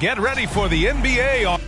Get ready for the NBA on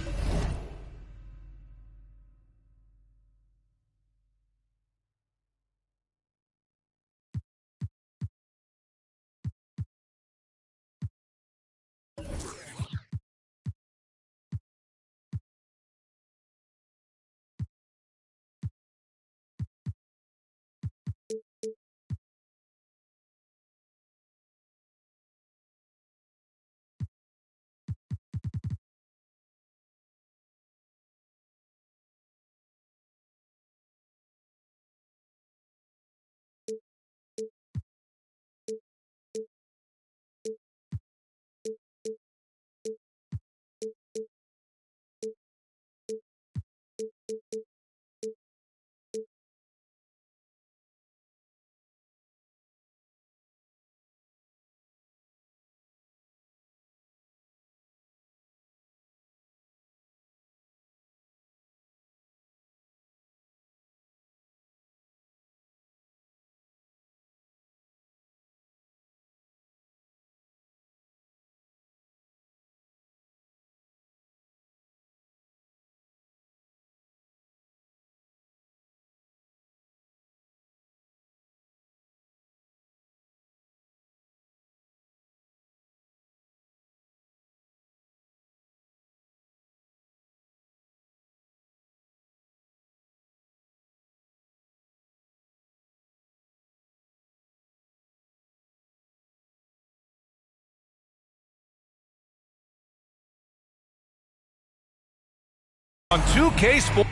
on 2K Sports.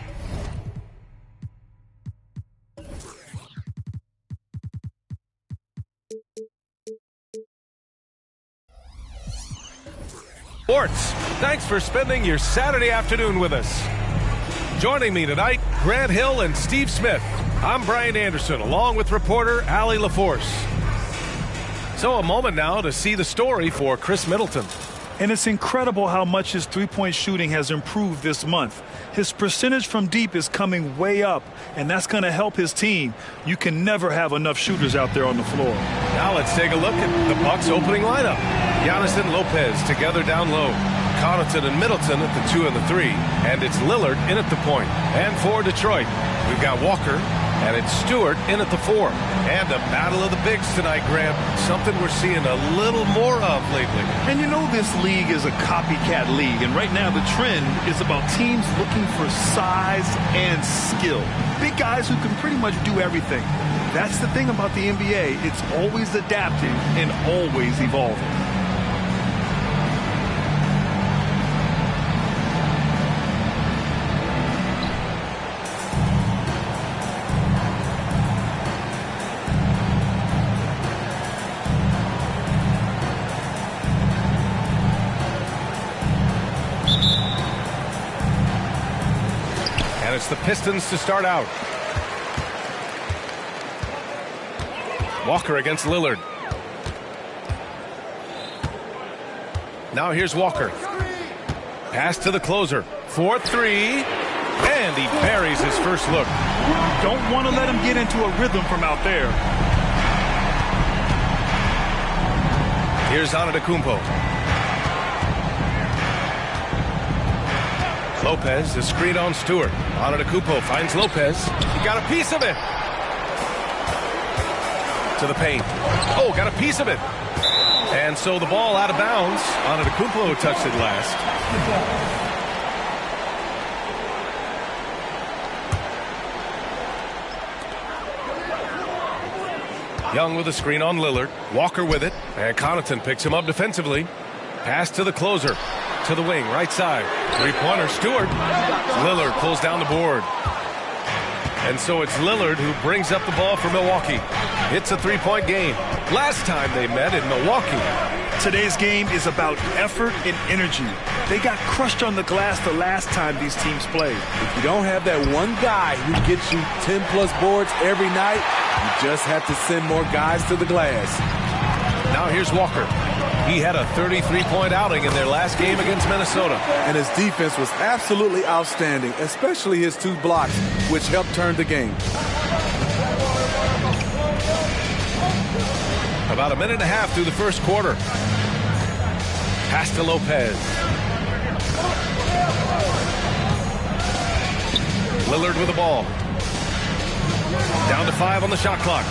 Thanks for spending your Saturday afternoon with us. Joining me tonight, Grant Hill and Steve Smith. I'm Brian Anderson, along with reporter Allie LaForce. So a moment now to see the story for Chris Middleton. And it's incredible how much his three-point shooting has improved this month. His percentage from deep is coming way up, and that's going to help his team. You can never have enough shooters out there on the floor. Now let's take a look at the Bucks' opening lineup. Giannis and Lopez together down low. Connaughton and Middleton at the 2 and the 3. And it's Lillard in at the point. And for Detroit, we've got Walker, and it's Stewart in at the 4. And a battle of the bigs tonight, Graham. Something we're seeing a little more of lately. And you know this league is a copycat league, and right now the trend is about teams looking for size and skill. Big guys who can pretty much do everything. That's the thing about the NBA. It's always adapting and always evolving. It's the Pistons to start out. Walker against Lillard. Now here's Walker. Pass to the closer. 4-3. And he buries his first look. Don't want to let him get into a rhythm from out there. Here's Antetokounmpo. Lopez, the screen on Stewart. Antetokounmpo finds Lopez. He got a piece of it. To the paint. Oh, got a piece of it. And so the ball out of bounds. Antetokounmpo touched it last. Young with a screen on Lillard. Walker with it. And Connaughton picks him up defensively. Pass to the closer. To the wing, right side. Three-pointer, Stewart. Lillard pulls down the board. And so it's Lillard who brings up the ball for Milwaukee. It's a three-point game. Last time they met in Milwaukee. Today's game is about effort and energy. They got crushed on the glass the last time these teams played. If you don't have that one guy who gets you 10-plus boards every night, you just have to send more guys to the glass. Now here's Walker. He had a 33-point outing in their last game against Minnesota. And his defense was absolutely outstanding, especially his 2 blocks, which helped turn the game. About a minute and a half through the first quarter. Pass to Lopez. Lillard with the ball. Down to 5 on the shot clock.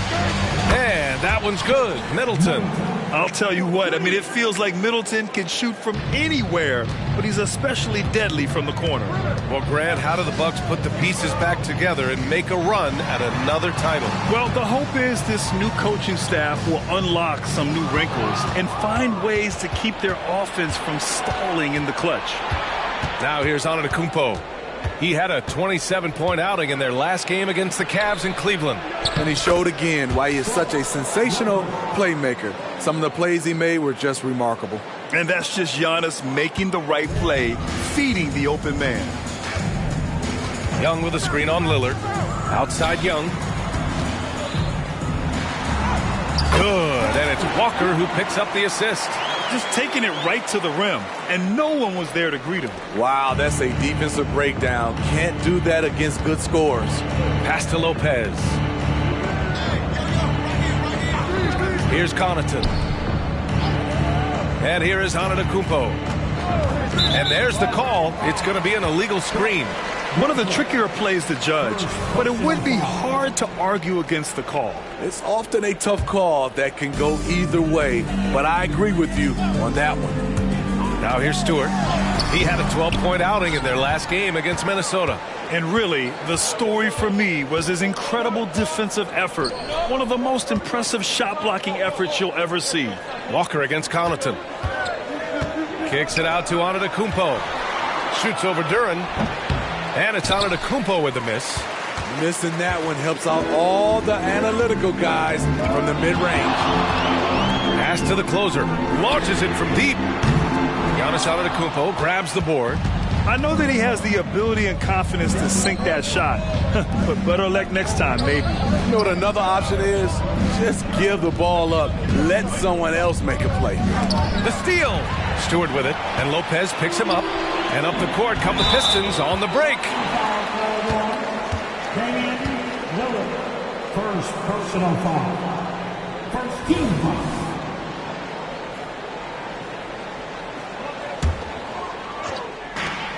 And that one's good. Middleton. I'll tell you what, I mean, it feels like Middleton can shoot from anywhere, but he's especially deadly from the corner. Well, Grant, how do the Bucks put the pieces back together and make a run at another title? Well, the hope is this new coaching staff will unlock some new wrinkles and find ways to keep their offense from stalling in the clutch. Now here's Antetokounmpo. He had a 27-point outing in their last game against the Cavs in Cleveland. And he showed again why he is such a sensational playmaker. Some of the plays he made were just remarkable. And that's just Giannis making the right play, feeding the open man. Young with a screen on Lillard. Outside Young. Good, and it's Walker who picks up the assist. Just taking it right to the rim, and no one was there to greet him. Wow, that's a defensive breakdown. Can't do that against good scorers. Pass to Lopez. Here's Connaughton. And here is Antetokounmpo. And there's the call. It's going to be an illegal screen. One of the trickier plays to judge, but it would be hard to argue against the call. It's often a tough call that can go either way, but I agree with you on that one. Now here's Stewart. He had a 12-point outing in their last game against Minnesota. And really, the story for me was his incredible defensive effort. One of the most impressive shot-blocking efforts you'll ever see. Walker against Connaughton. Kicks it out to Antetokounmpo. Shoots over Duren. And it's Antetokounmpo with the miss. Missing that one helps out all the analytical guys from the mid-range. Pass to the closer. Launches it from deep. Giannis Antetokounmpo grabs the board. I know that he has the ability and confidence to sink that shot. But better luck next time, maybe. You know what another option is? Just give the ball up. Let someone else make a play. The steal. Stewart with it. And Lopez picks him up. And up the court come the Pistons on the break. First personal foul. First team foul.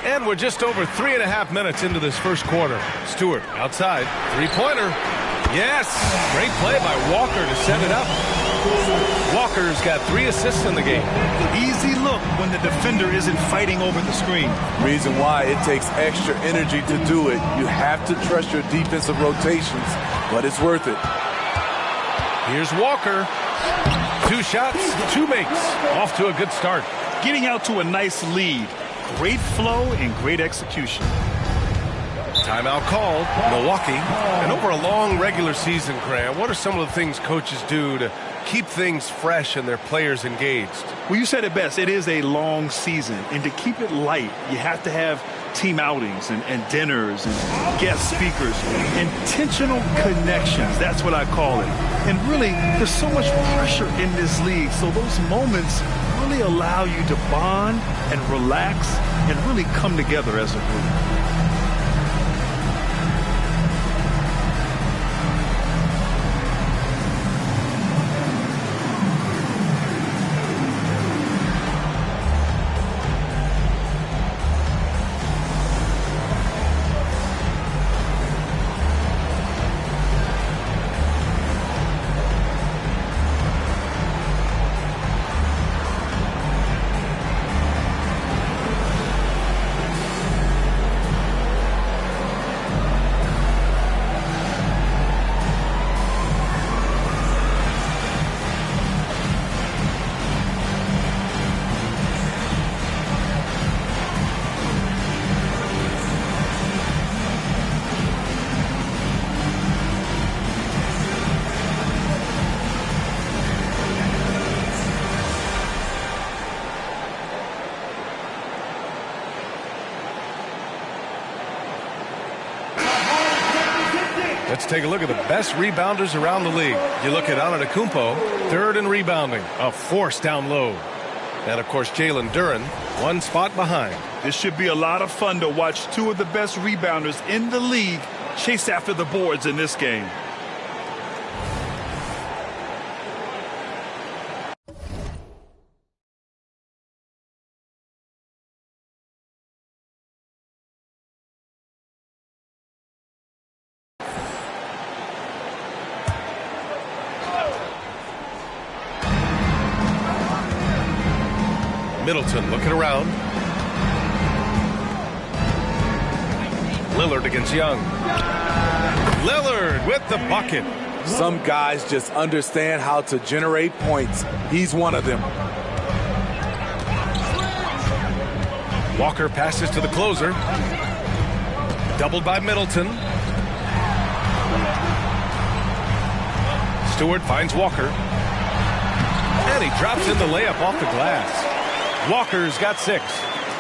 And we're just over 3.5 minutes into this first quarter. Stewart outside. Three-pointer. Yes. Great play by Walker to set it up. Walker's got 3 assists in the game. Easy look when the defender isn't fighting over the screen. Reason why it takes extra energy to do it. You have to trust your defensive rotations, but it's worth it. Here's Walker. 2 shots, 2 makes. Off to a good start. Getting out to a nice lead. Great flow and great execution. Timeout called, Milwaukee. And over a long regular season, Grant, what are some of the things coaches do to keep things fresh and their players engaged? Well, you said it best. It is a long season. And to keep it light, you have to have team outings and dinners and guest speakers. Intentional connections. That's what I call it. And really, there's so much pressure in this league. So those moments really allow you to bond and relax and really come together as a group. Let's take a look at the best rebounders around the league. You look at Antetokounmpo, 3rd in rebounding, a force down low. And, of course, Jalen Duren, 1 spot behind. This should be a lot of fun to watch 2 of the best rebounders in the league chase after the boards in this game. Middleton looking around. Lillard against Young. Lillard with the bucket. Some guys just understand how to generate points. He's one of them. Walker passes to the closer. Doubled by Middleton. Stewart finds Walker. And he drops in the layup off the glass. Walker's got 6.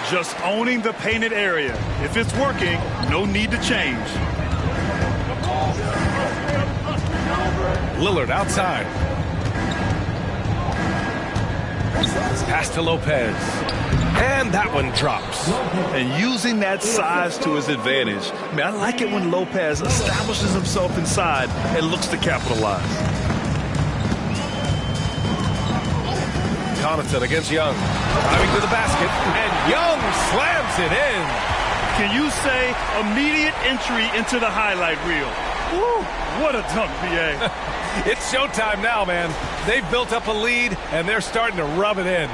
Just owning the painted area. If it's working, no need to change. Lillard outside. Pass to Lopez. And that one drops. And using that size to his advantage. I mean, I like it when Lopez establishes himself inside and looks to capitalize. Connaughton against Young. Driving to the basket. And Young slams it in. Can you say immediate entry into the highlight reel? Woo, what a dunk, B.A. It's showtime now, man. They've built up a lead, and they're starting to rub it in.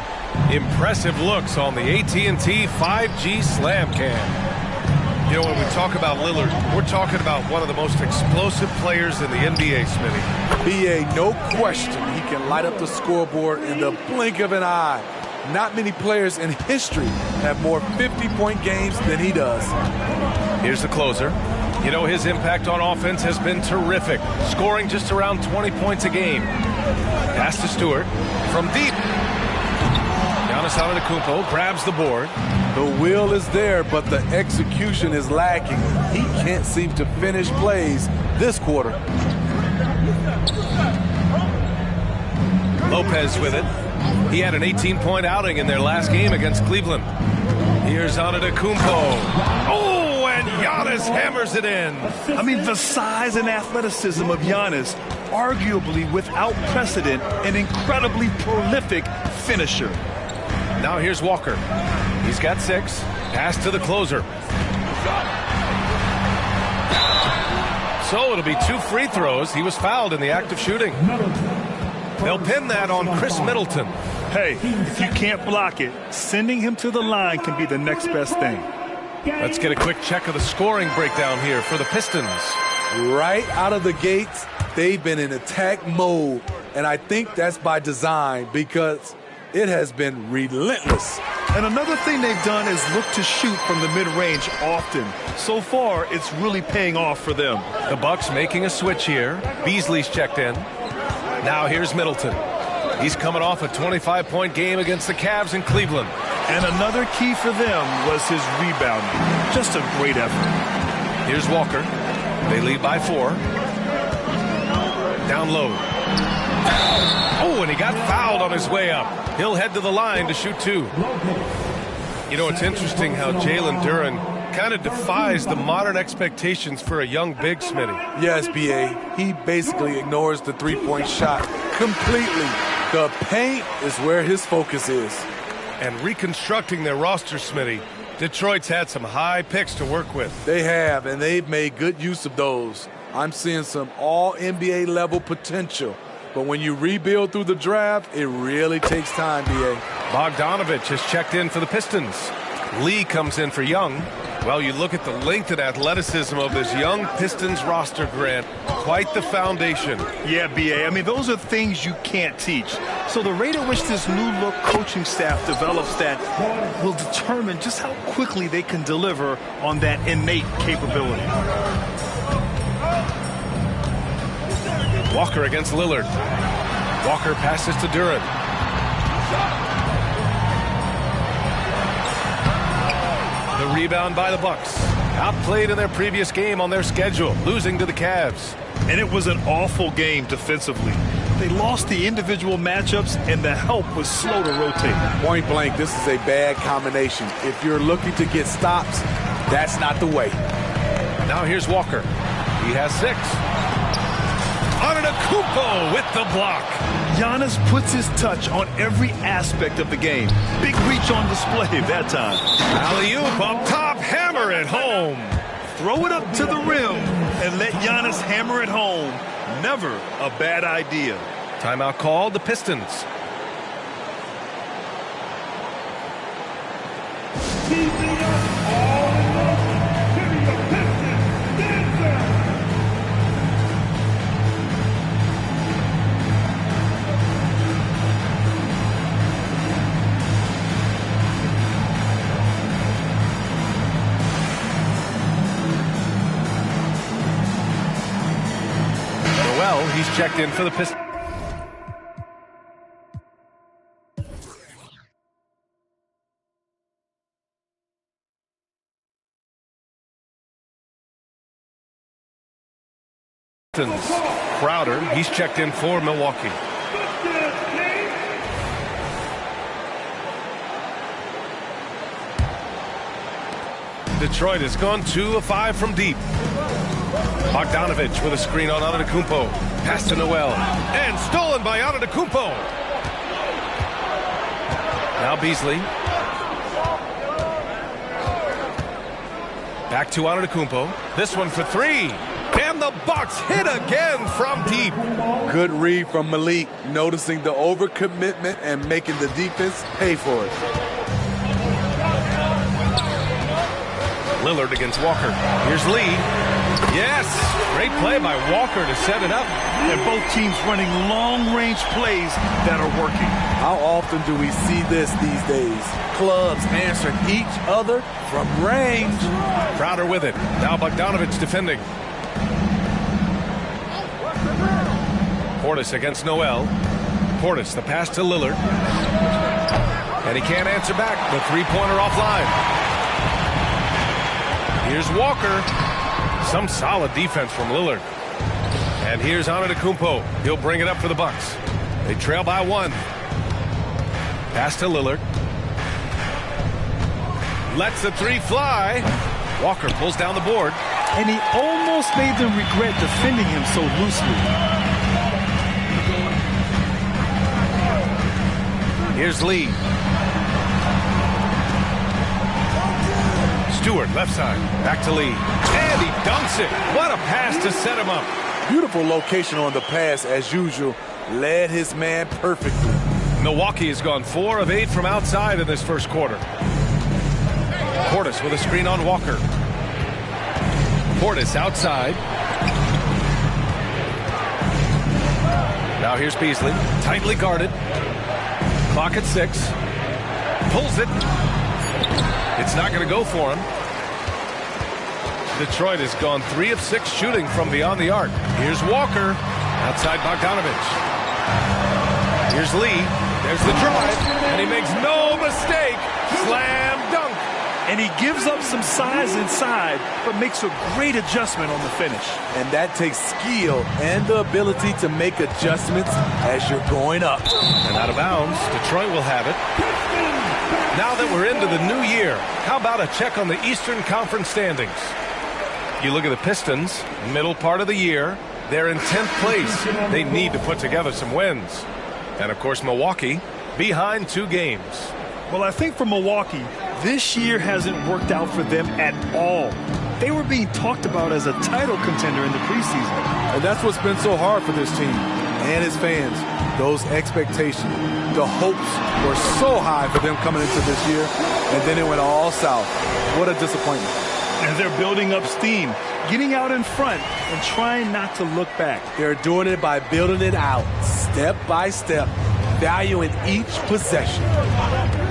Impressive looks on the AT&T 5G Slam Cam. You know, when we talk about Lillard, we're talking about one of the most explosive players in the NBA, Smitty. B.A., no question, he can light up the scoreboard in the blink of an eye. Not many players in history have more 50-point games than he does. Here's the closer. You know, his impact on offense has been terrific, scoring just around 20 points a game. Pass to Stewart from deep. Giannis Antetokounmpo grabs the board. The will is there, but the execution is lacking. He can't seem to finish plays this quarter. Lopez with it. He had an 18-point outing in their last game against Cleveland. Here's Antetokounmpo. Oh, and Giannis hammers it in. I mean, the size and athleticism of Giannis, arguably without precedent, an incredibly prolific finisher. Now here's Walker. He's got 6. Pass to the closer. So it'll be 2 free throws. He was fouled in the act of shooting. They'll pin that on Chris Middleton. Hey, if you can't block it, sending him to the line can be the next best thing. Let's get a quick check of the scoring breakdown here for the Pistons. Right out of the gates, they've been in attack mode. And I think that's by design because it has been relentless. And another thing they've done is look to shoot from the mid-range often. So far, it's really paying off for them. The Bucks making a switch here. Beasley's checked in. Now here's Middleton. He's coming off a 25-point game against the Cavs in Cleveland. And another key for them was his rebounding. Just a great effort. Here's Walker. They lead by 4. Down low. Oh, and he got fouled on his way up. He'll head to the line to shoot 2. You know, it's interesting how Jalen Duren kind of defies the modern expectations for a young big, Smitty. Yes, B.A. He basically ignores the three-point shot completely. The paint is where his focus is. And reconstructing their roster, Smitty, Detroit's had some high picks to work with. They have, and they've made good use of those. I'm seeing some all-NBA level potential. But when you rebuild through the draft, it really takes time, B.A. Bogdanovich has checked in for the Pistons. Lee comes in for Young. Well, you look at the length and athleticism of this young Pistons roster, Grant. Quite the foundation. Yeah, B.A. I mean, those are things you can't teach. So the rate at which this new-look coaching staff develops that will determine just how quickly they can deliver on that innate capability. Walker against Lillard. Walker passes to Duren. The rebound by the Bucks. Outplayed in their previous game on their schedule, losing to the Cavs. And it was an awful game defensively. They lost the individual matchups, and the help was slow to rotate. Point blank, this is a bad combination. If you're looking to get stops, that's not the way. Now here's Walker. He has 6. Antetokounmpo with the block. Giannis puts his touch on every aspect of the game. Big reach on display that time. Alley-oop up top, hammer it home. Throw it up to the rim and let Giannis hammer it home. Never a bad idea. Timeout called, the Pistons. keeping us all in motion. Give me your Pistons dancer. Well, he's checked in for the Pistons. Crowder, he's checked in for Milwaukee. Detroit has gone 2 of 5 from deep. Bogdanovich with a screen on Antetokounmpo. Pass to Noel. And stolen by Antetokounmpo. Now Beasley. Back to Antetokounmpo. This one for 3. And the Bucks hit again from deep. Good read from Malik, noticing the overcommitment and making the defense pay for it. Lillard against Walker. Here's Lee. Yes, great play by Walker to set it up. And both teams running long-range plays that are working. How often do we see this these days? Clubs answering each other from range. Crowder with it. Now Bogdanovich defending. Portis against Noel. Portis, the pass to Lillard. And he can't answer back. The three-pointer offline. Here's Walker. Some solid defense from Lillard. And here's Antetokounmpo. He'll bring it up for the Bucks. They trail by 1. Pass to Lillard. Lets the 3 fly. Walker pulls down the board. And he almost made them regret defending him so loosely. Here's Lee. Stewart, left side. Back to Lee. And he dunks it. What a pass to set him up. Beautiful location on the pass, as usual. Led his man perfectly. Milwaukee has gone 4 of 8 from outside in this first quarter. Portis with a screen on Walker. Portis outside. Now here's Beasley. Tightly guarded. Clock at 6. Pulls it. It's not going to go for him. Detroit has gone 3 of 6 shooting from beyond the arc. Here's Walker. Outside Bogdanovich. Here's Lee. There's the drive. And he makes no mistake. Slam dunk. And he gives up some size inside, but makes a great adjustment on the finish. And that takes skill and the ability to make adjustments as you're going up. And out of bounds, Detroit will have it. Now that we're into the new year, how about a check on the Eastern Conference standings? You look at the Pistons, middle part of the year. They're in 10th place. They need to put together some wins. And, of course, Milwaukee behind 2 games. Well, I think for Milwaukee, this year hasn't worked out for them at all. They were being talked about as a title contender in the preseason. And that's what's been so hard for this team and his fans. Those expectations, the hopes were so high for them coming into this year, and then it went all south. What a disappointment. And they're building up steam, getting out in front and trying not to look back. They're doing it by building it out, step by step, valuing each possession.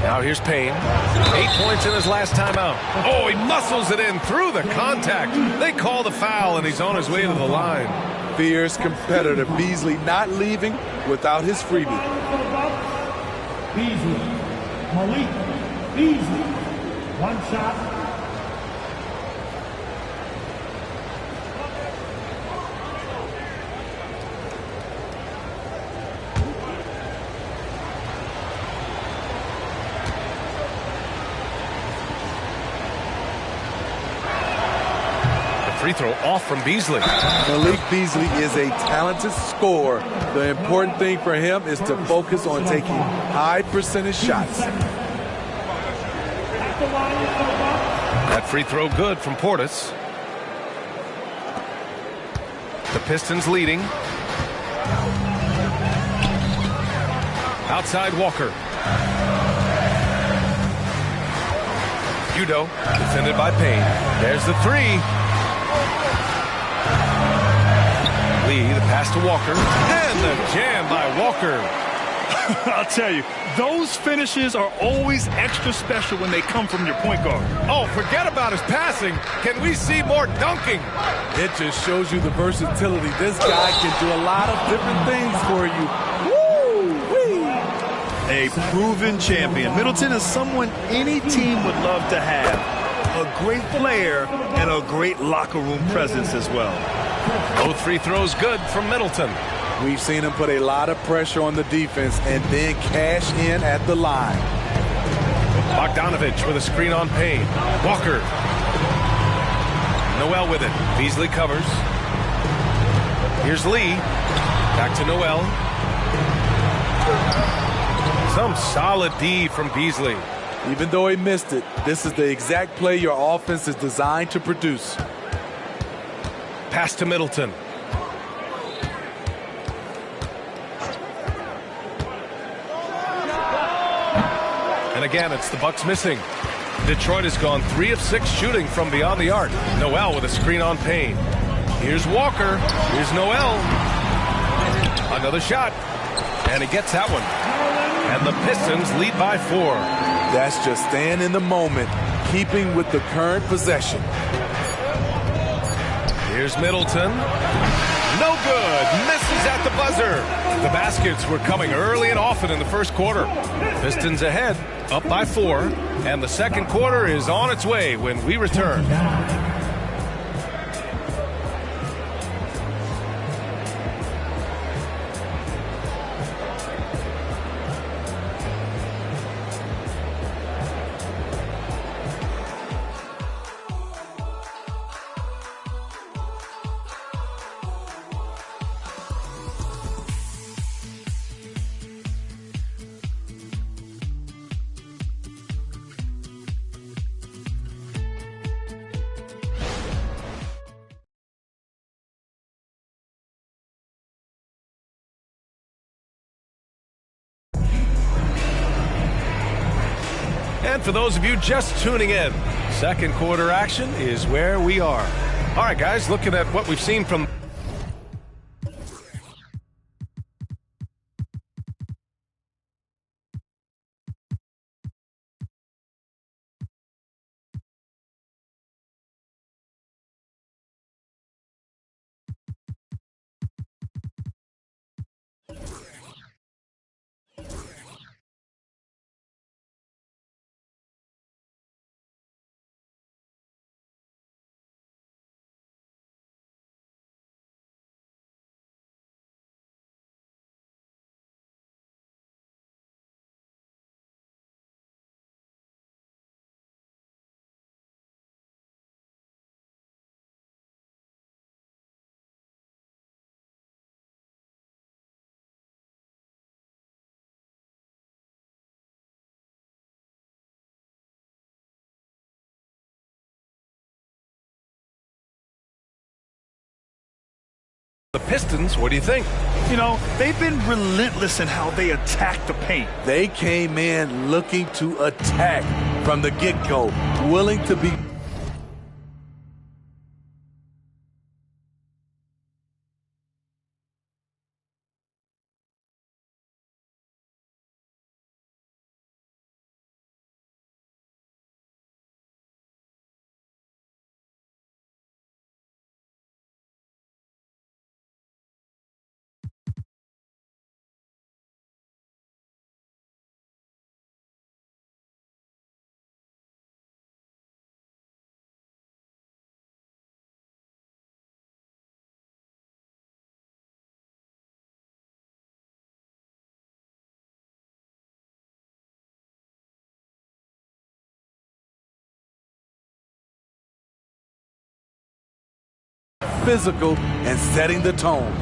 Now here's Payne. 8 points in his last time out. Oh, he muscles it in through the contact. They call the foul, and he's on his way to the line. Fierce competitor Beasley not leaving without his freebie. Beasley. Malik Beasley. 1 shot. Free throw off from Beasley. Malik Beasley is a talented scorer. The important thing for him is to focus on taking high percentage shots. That free throw good from Portis. The Pistons leading. Outside Walker. Udo, defended by Payne. There's the three. Lee, the pass to Walker. And the jam by Walker. I'll tell you, those finishes are always extra special when they come from your point guard. Oh, forget about his passing. Can we see more dunking? It just shows you the versatility. This guy can do a lot of different things for you. Woo-wee. A proven champion. Middleton is someone any team would love to have. A great player and a great locker room presence as well. Both free throws good from Middleton. We've seen him put a lot of pressure on the defense and then cash in at the line. Bogdanovich with a screen on Payne. Walker. Noel with it. Beasley covers. Here's Lee. Back to Noel. Some solid D from Beasley. Even though he missed it, this is the exact play your offense is designed to produce. Pass to Middleton. And again, it's the Bucks missing. Detroit has gone 3 of 6 shooting from beyond the arc. Noel with a screen on Payne. Here's Walker. Here's Noel. Another shot. And he gets that one. And the Pistons lead by 4. That's just staying in the moment, keeping with the current possession. Here's Middleton. No good. Misses at the buzzer. The baskets were coming early and often in the first quarter. Pistons ahead, up by 4. And the second quarter is on its way when we return. And for those of you just tuning in, second quarter action is where we are. All right, guys, looking at what we've seen from the Pistons, what do you think? You know, they've been relentless in how they attack the paint. They came in looking to attack from the get-go, willing to be physical and setting the tone.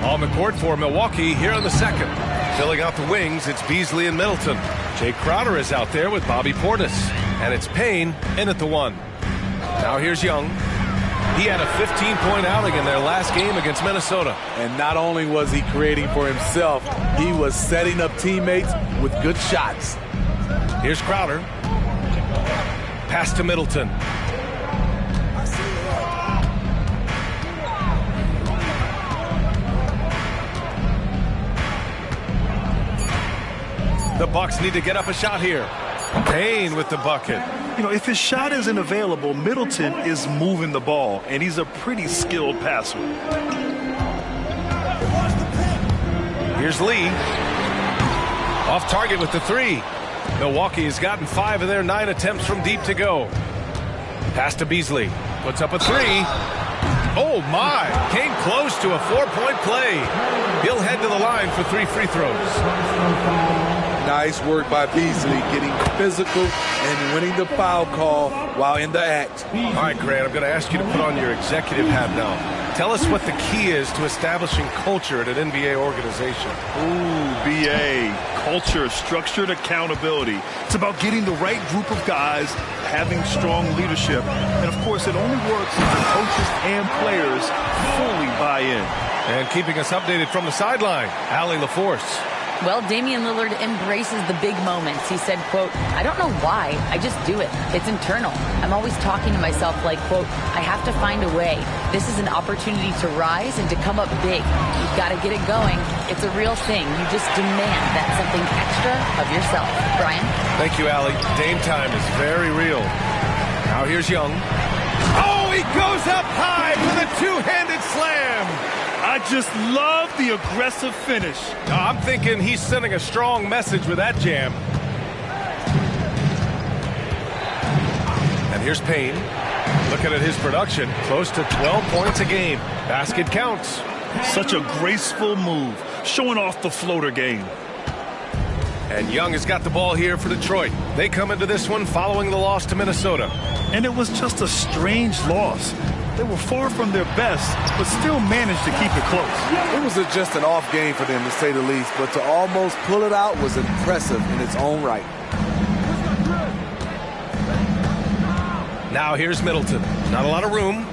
On the court for Milwaukee here in the second. Filling out the wings, it's Beasley and Middleton. Jay Crowder is out there with Bobby Portis. And it's Payne in at the 1. Now here's Young. He had a 15-point outing in their last game against Minnesota. And not only was he creating for himself, he was setting up teammates with good shots. Here's Crowder. Pass to Middleton. The Bucks need to get up a shot here. Payne with the bucket. You know, if his shot isn't available, Middleton is moving the ball, and he's a pretty skilled passer. Here's Lee. Off target with the three. Milwaukee has gotten 5 of their 9 attempts from deep to go. Pass to Beasley. Puts up a three. Oh, my. Came close to a 4-point play. He'll head to the line for 3 free throws. Nice work by Beasley, getting physical and winning the foul call while in the act. All right, Grant, I'm going to ask you to put on your executive hat now. Tell us what the key is to establishing culture at an NBA organization. Ooh, BA. Culture, structured accountability. It's about getting the right group of guys, having strong leadership. And, of course, it only works if the coaches and players fully buy in. And keeping us updated from the sideline, Allie LaForce. Well, Damian Lillard embraces the big moments. He said, quote, "I don't know why, I just do it. It's internal. I'm always talking to myself like, quote, I have to find a way. This is an opportunity to rise and to come up big. You've got to get it going. It's a real thing. You just demand that something extra of yourself." Brian? Thank you, Allie. Dame time is very real. Now here's Young. Oh, he goes up high with a two-handed slam. I just love the aggressive finish. I'm thinking he's sending a strong message with that jam. And here's Payne. Looking at his production, close to 12 points a game. Basket counts. Such a graceful move, showing off the floater game. And Young has got the ball here for Detroit. They come into this one following the loss to Minnesota. And it was just a strange loss. They were far from their best, but still managed to keep it close. It was just an off game for them, to say the least, but to almost pull it out was impressive in its own right. Now here's Middleton. Not a lot of room.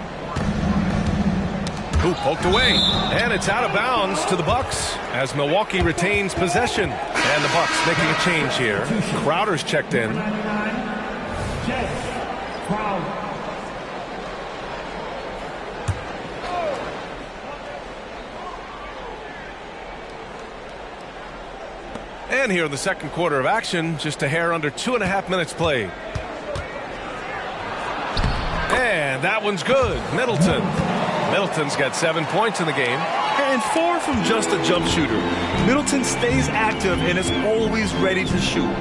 Ooh, poked away. And it's out of bounds to the Bucks as Milwaukee retains possession. And the Bucks making a change here. Crowder's checked in. And here in the second quarter of action, just a hair under 2.5 minutes played. And that one's good. Middleton's got 7 points in the game. And far from just a jump shooter, Middleton stays active and is always ready to shoot.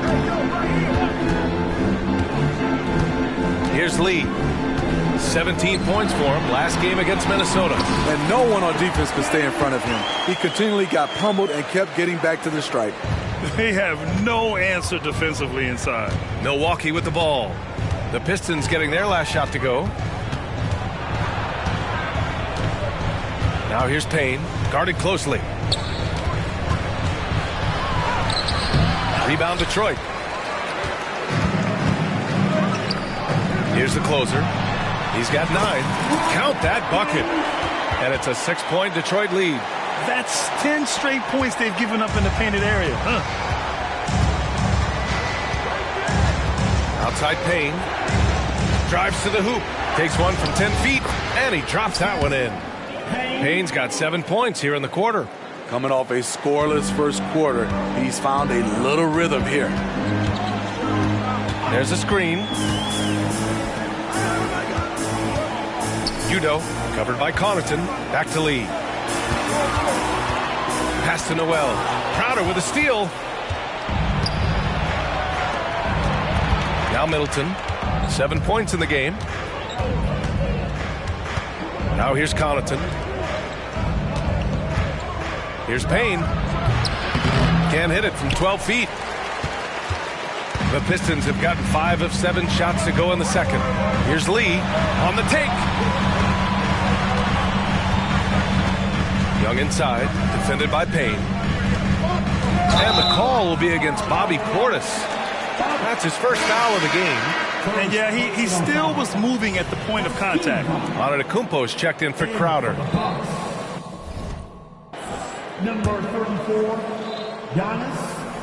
Here's Lee. 17 points for him last game against Minnesota. And no one on defense could stay in front of him. He continually got pummeled and kept getting back to the stripe. They have no answer defensively inside. Milwaukee with the ball. The Pistons getting their last shot to go. Now here's Payne, guarded closely. Rebound Detroit. Here's the closer. He's got 9. Count that bucket. And it's a 6-point Detroit lead. That's 10 straight points they've given up in the painted area. Outside Payne. Drives to the hoop. Takes one from 10 feet. And he drops that one in. Payne's got 7 points here in the quarter. Coming off a scoreless first quarter, he's found a little rhythm here. There's a screen. Udo, covered by Connaughton. Back to Lee. Pass to Noel. Crowder with a steal. Now Middleton. 7 points in the game. Now here's Connaughton. Here's Payne. Can't hit it from 12 feet. The Pistons have gotten 5 of 7 shots to go in the second. Here's Lee on the take. Young inside, defended by Payne. And the call will be against Bobby Portis. That's his first foul of the game. And yeah, he still was moving at the point of contact. Antetokounmpo's checked in for Crowder. Number 34, Giannis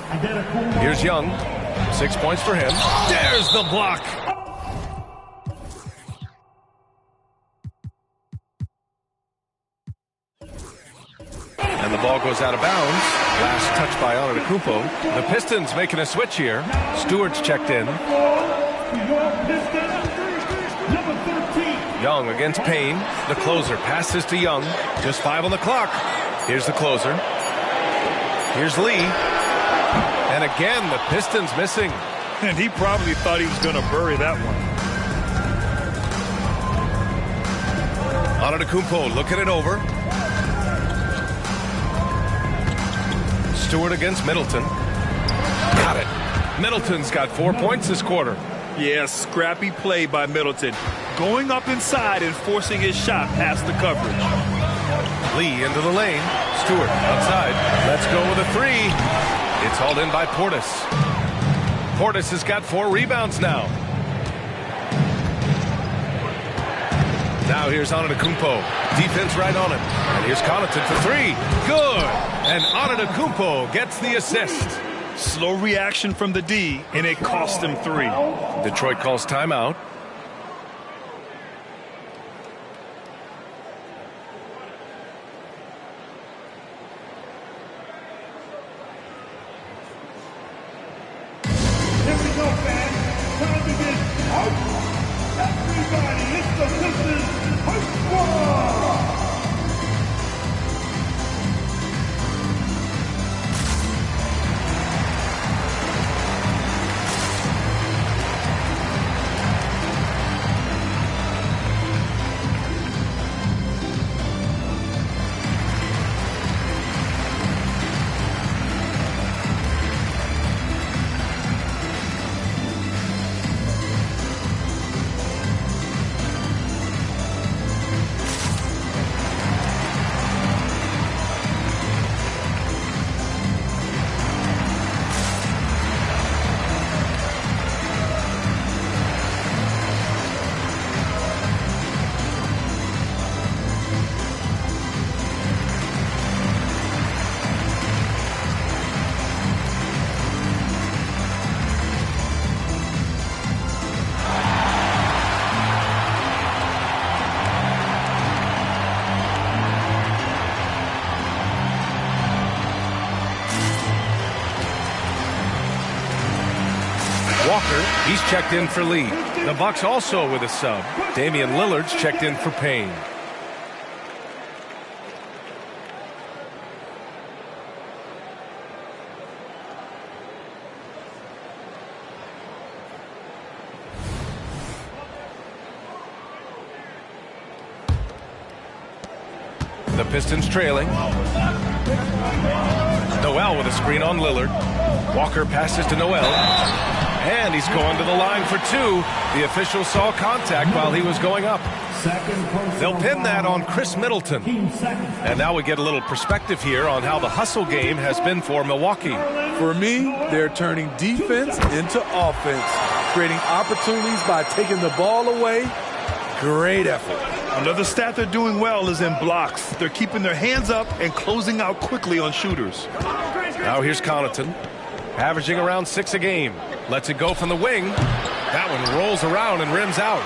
Antetokounmpo. Here's Young. 6 points for him. There's the block. goes out of bounds. Last touch by Antetokounmpo. The Pistons making a switch here. Stewart's checked in. Your Pistons, number 13. Young against Payne. The closer passes to Young. Just 5 on the clock. Here's the closer. Here's Lee. And again, the Pistons missing. And he probably thought he was going to bury that one. Antetokounmpo looking it over. Stewart against Middleton. Got it. Middleton's got 4 points this quarter. Yeah, scrappy play by Middleton. Going up inside and forcing his shot past the coverage. Lee into the lane. Stewart outside. Let's go with a 3. It's hauled in by Portis. Portis has got 4 rebounds now. Now here's Antetokounmpo. Defense right on him. And here's Connaughton for 3. Good. And Antetokounmpo gets the assist. Slow reaction from the D, and it cost him 3. Detroit calls timeout. Here we go, fans. Time to get out. Everybody, it's the Pistons Hype Squad. Walker, he's checked in for Lee. The Bucks also with a sub. Damian Lillard's checked in for Payne. The Pistons trailing. Noel with a screen on Lillard. Walker passes to Noel. And he's going to the line for 2. The official saw contact while he was going up. They'll pin that on Chris Middleton. And now we get a little perspective here on how the hustle game has been for Milwaukee. For me, they're turning defense into offense, creating opportunities by taking the ball away. Great effort. Another stat they're doing well is in blocks. They're keeping their hands up and closing out quickly on shooters. Now here's Connaughton, averaging around 6 a game. Lets it go from the wing. That one rolls around and rims out.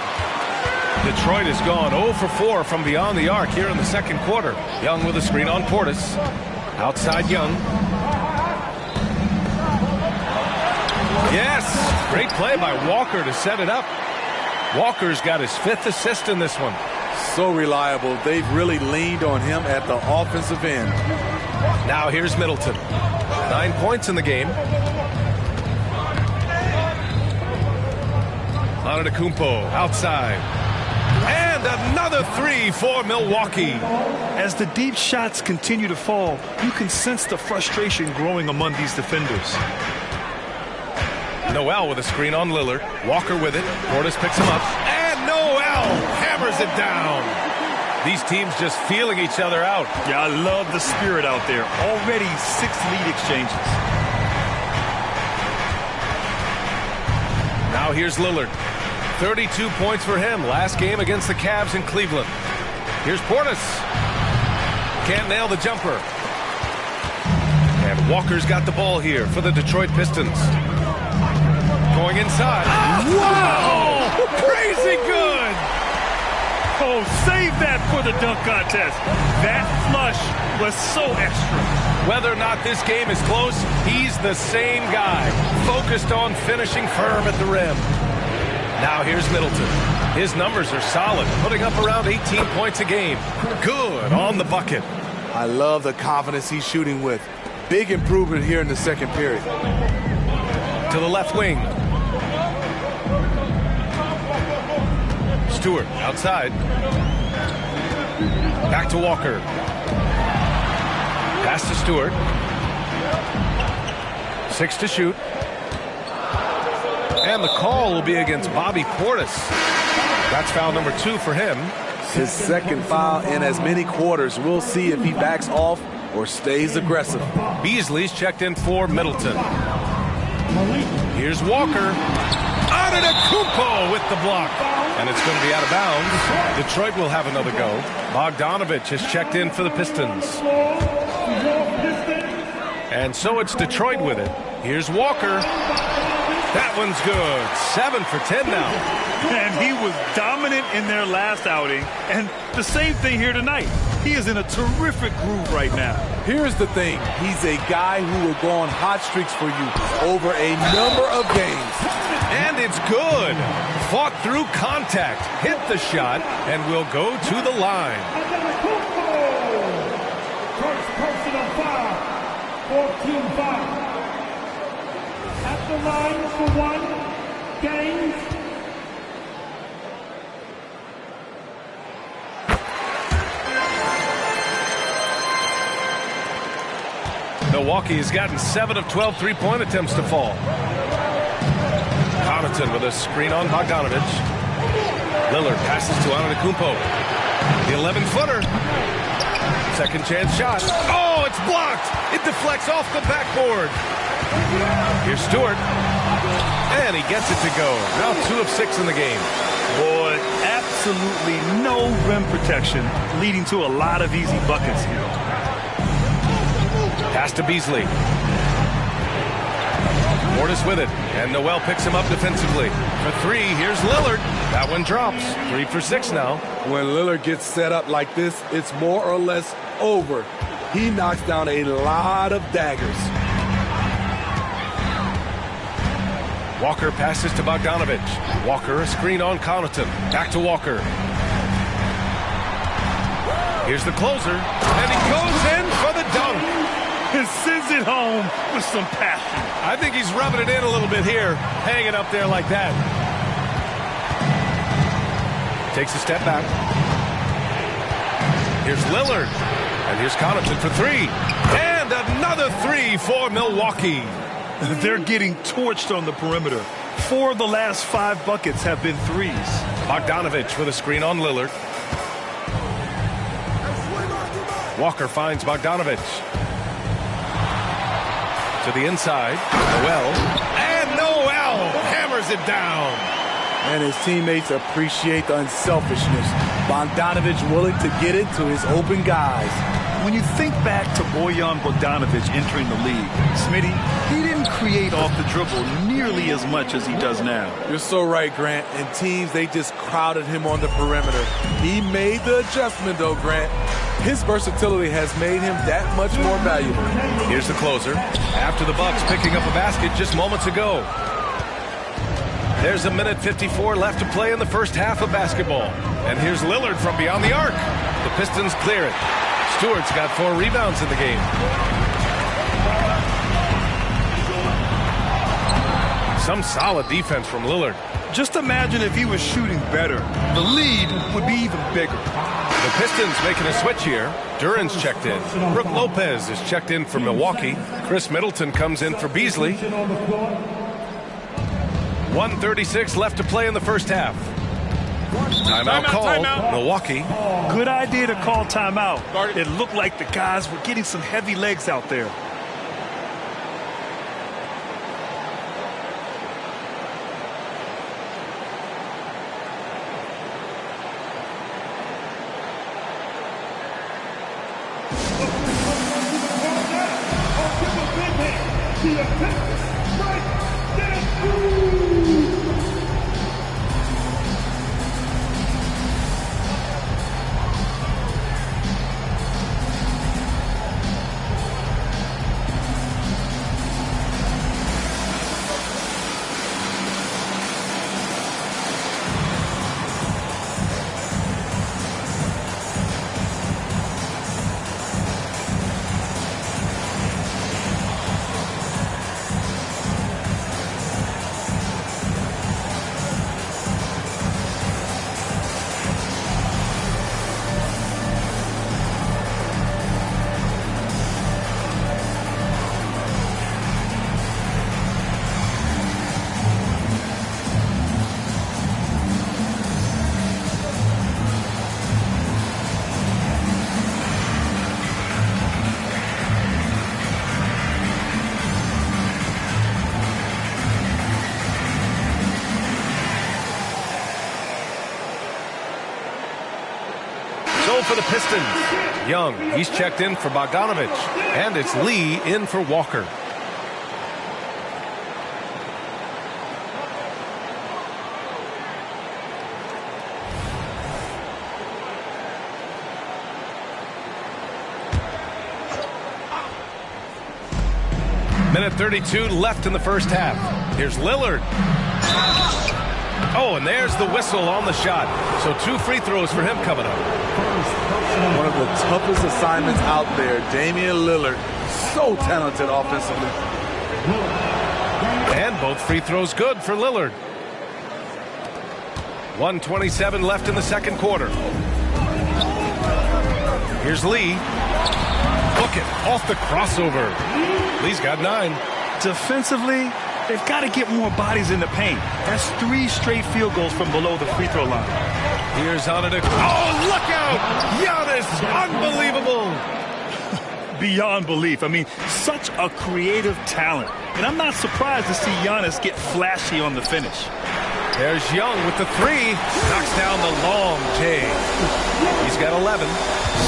Detroit has gone 0 for 4 from beyond the arc here in the second quarter. Young with a screen on Portis. Outside Young. Yes! Great play by Walker to set it up. Walker's got his 5th assist in this one. So reliable. They've really leaned on him at the offensive end. Now here's Middleton. 9 points in the game. Antetokounmpo outside. And another 3 for Milwaukee. As the deep shots continue to fall, you can sense the frustration growing among these defenders. Noel with a screen on Lillard. Walker with it. Portis picks him up. And Noel hammers it down. These teams just feeling each other out. Yeah, I love the spirit out there. Already 6 lead exchanges. Now here's Lillard. 32 points for him last game against the Cavs in Cleveland. Here's Portis. Can't nail the jumper. And Walker's got the ball here for the Detroit Pistons. Going inside. Wow! Crazy good! Oh, save that for the dunk contest. That flush was so extra. Whether or not this game is close, he's the same guy, focused on finishing firm at the rim. Now here's Middleton. His numbers are solid, putting up around 18 points a game. Good on the bucket. I love the confidence he's shooting with. Big improvement here in the second period. To the left wing. Stewart outside. Back to Walker. Pass to Stewart. 6 to shoot. And the call will be against Bobby Portis. That's foul number 2 for him. His second foul in as many quarters. We'll see if he backs off or stays aggressive. Beasley's checked in for Middleton. Here's Walker. Antetokounmpo with the block. And it's going to be out of bounds. Detroit will have another go. Bogdanovich has checked in for the Pistons. And so it's Detroit with it. Here's Walker. That one's good. 7 for 10 now. And he was dominant in their last outing. And the same thing here tonight. He is in a terrific groove right now. Here's the thing. He's a guy who will go on hot streaks for you over a number of games. And it's good. Fought through contact. Hit the shot. And will go to the line. First personal foul. 14 foul. At the line for 1. Games. Milwaukee has gotten 7 of 12 three-point attempts to fall. Connaughton with a screen on Bogdanovich. Lillard passes to Antetokounmpo. The 11-footer. Second chance shot. Oh, it's blocked. It deflects off the backboard. Here's Stewart. And he gets it to go. Now 2 of 6 in the game. Boy, absolutely no rim protection, leading to a lot of easy buckets here. Pass to Beasley. Portis with it. And Noel picks him up defensively. For 3, here's Lillard. That one drops. 3 for 6 now. When Lillard gets set up like this, it's more or less over. He knocks down a lot of daggers. Walker passes to Bogdanovich. Walker a screen on Connaughton. Back to Walker. Here's the closer. And he goes in for the dunk. And sends it home with some passion. I think he's rubbing it in a little bit here, hanging up there like that. Takes a step back. Here's Lillard. And here's Connaughton for 3. And another 3 for Milwaukee. They're getting torched on the perimeter. 4 of the last 5 buckets have been threes. Bogdanovich with a screen on Lillard. Walker finds Bogdanovich. To the inside, Noel. And Noel hammers it down. And his teammates appreciate the unselfishness. Bogdanovich willing to get it to his open guys. When you think back to Bojan Bogdanovic entering the league, Smitty, he didn't create off the dribble nearly as much as he does now. You're so right, Grant. And teams, they just crowded him on the perimeter. He made the adjustment, though, Grant. His versatility has made him that much more valuable. Here's the closer. After the Bucks picking up a basket just moments ago. There's 1:54 left to play in the first half of basketball. And here's Lillard from beyond the arc. The Pistons clear it. Stewart's got 4 rebounds in the game. Some solid defense from Lillard. Just imagine if he was shooting better. The lead would be even bigger. The Pistons making a switch here. Duran's checked in. Brook Lopez is checked in for Milwaukee. Chris Middleton comes in for Beasley. 1:36 left to play in the first half. Timeout called. Milwaukee. Good idea to call timeout. It looked like the guys were getting some heavy legs out there. for the Pistons. Young, he's checked in for Bogdanovich. And it's Lee in for Walker. Minute 32 left in the first half. Here's Lillard. Oh, and there's the whistle on the shot. So 2 free throws for him coming up. One of the toughest assignments out there. Damian Lillard, so talented offensively. And both free throws good for Lillard. 1:27 left in the second quarter. Here's Lee. Book it off the crossover. Lee's got 9. Defensively, they've got to get more bodies in the paint. That's 3 straight field goals from below the free throw line. Here's Antetokounmpo. Oh, look out! Giannis, unbelievable! Beyond belief. I mean, such a creative talent. And I'm not surprised to see Giannis get flashy on the finish. There's Young with the 3. Knocks down the long J. He's got 11.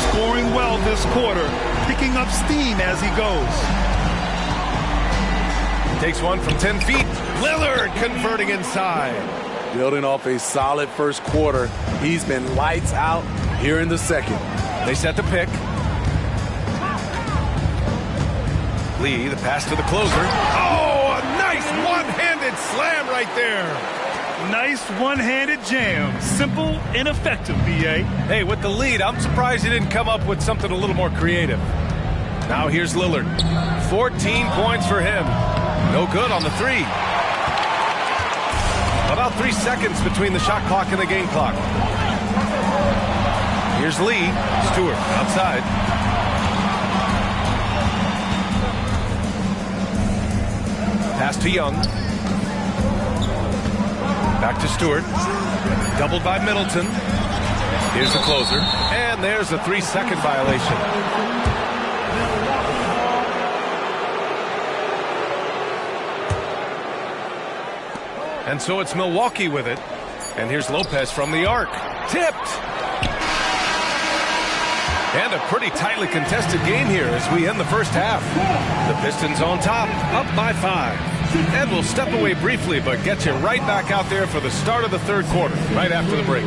Scoring well this quarter. Picking up steam as he goes. Takes one from 10 feet. Lillard converting inside. Building off a solid first quarter. He's been lights out here in the second. They set the pick. Lee, the pass to the closer. Oh, a nice one-handed slam right there. Nice one-handed jam. Simple and effective, B.A. Hey, with the lead, I'm surprised he didn't come up with something a little more creative. Now here's Lillard. 14 points for him. No good on the 3. About 3 seconds between the shot clock and the game clock. Here's Lee. Stewart outside. Pass to Young. Back to Stewart. Doubled by Middleton. Here's the closer. And there's a 3-second violation. And so it's Milwaukee with it. And here's Lopez from the arc. Tipped. And a pretty tightly contested game here as we end the first half. The Pistons on top, up by 5. And we'll step away briefly, but get you right back out there for the start of the third quarter, right after the break.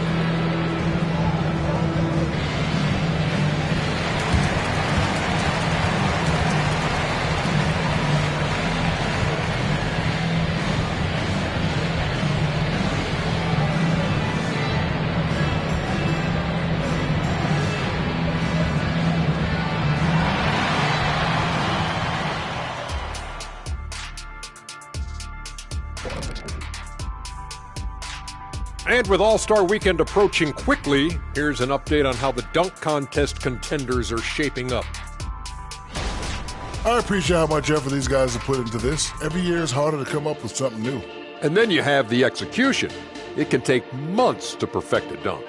And with All-Star Weekend approaching quickly, here's an update on how the dunk contest contenders are shaping up. I appreciate how much effort these guys have put into this. Every year it's harder to come up with something new. And then you have the execution. It can take months to perfect a dunk.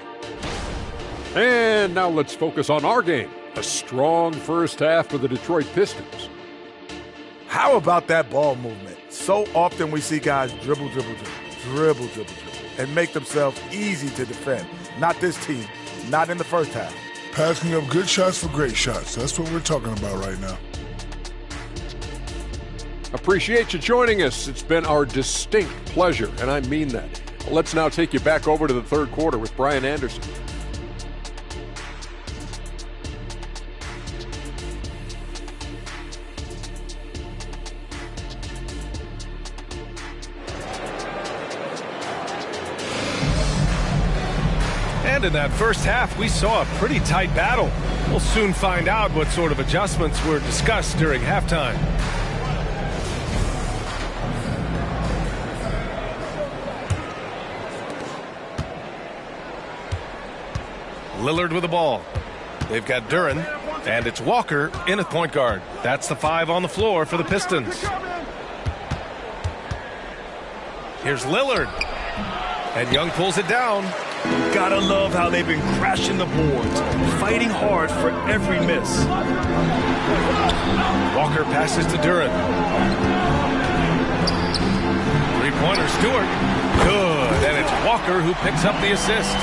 And now let's focus on our game. A strong first half for the Detroit Pistons. How about that ball movement? So often we see guys dribble, and make themselves easy to defend. Not this team. Not in the first half. Passing up good shots for great shots. That's what we're talking about right now. Appreciate you joining us. It's been our distinct pleasure, and I mean that. Let's now take you back over to the third quarter with Brian Anderson. And in that first half, we saw a pretty tight battle. We'll soon find out what sort of adjustments were discussed during halftime. Lillard with the ball. They've got Duren, and it's Walker in at point guard. That's the 5 on the floor for the Pistons. Here's Lillard. And Young pulls it down. Gotta love how they've been crashing the boards, fighting hard for every miss. Walker passes to Duren. Three-pointer, Stewart. Good, and it's Walker who picks up the assist.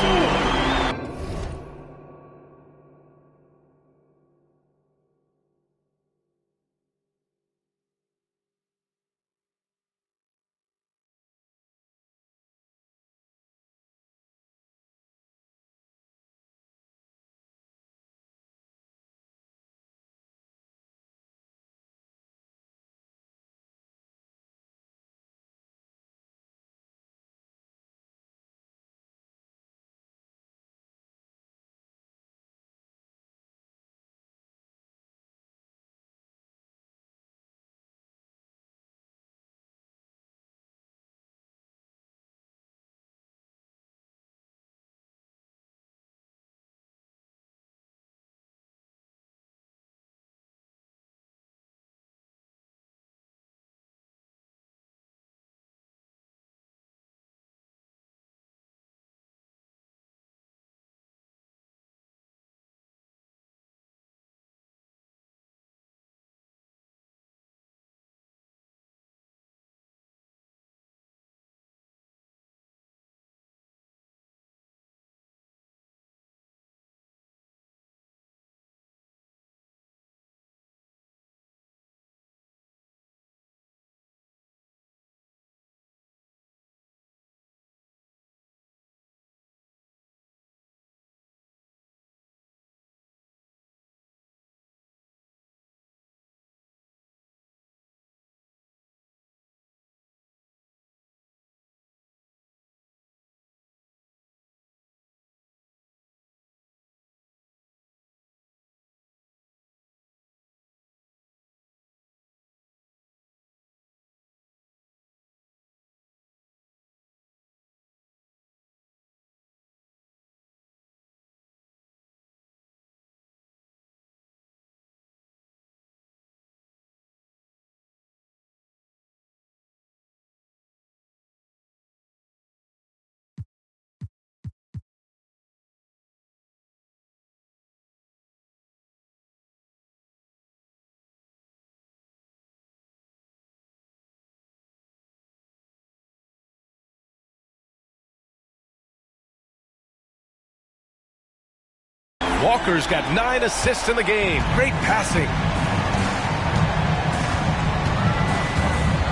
Walker's got 9 assists in the game. Great passing.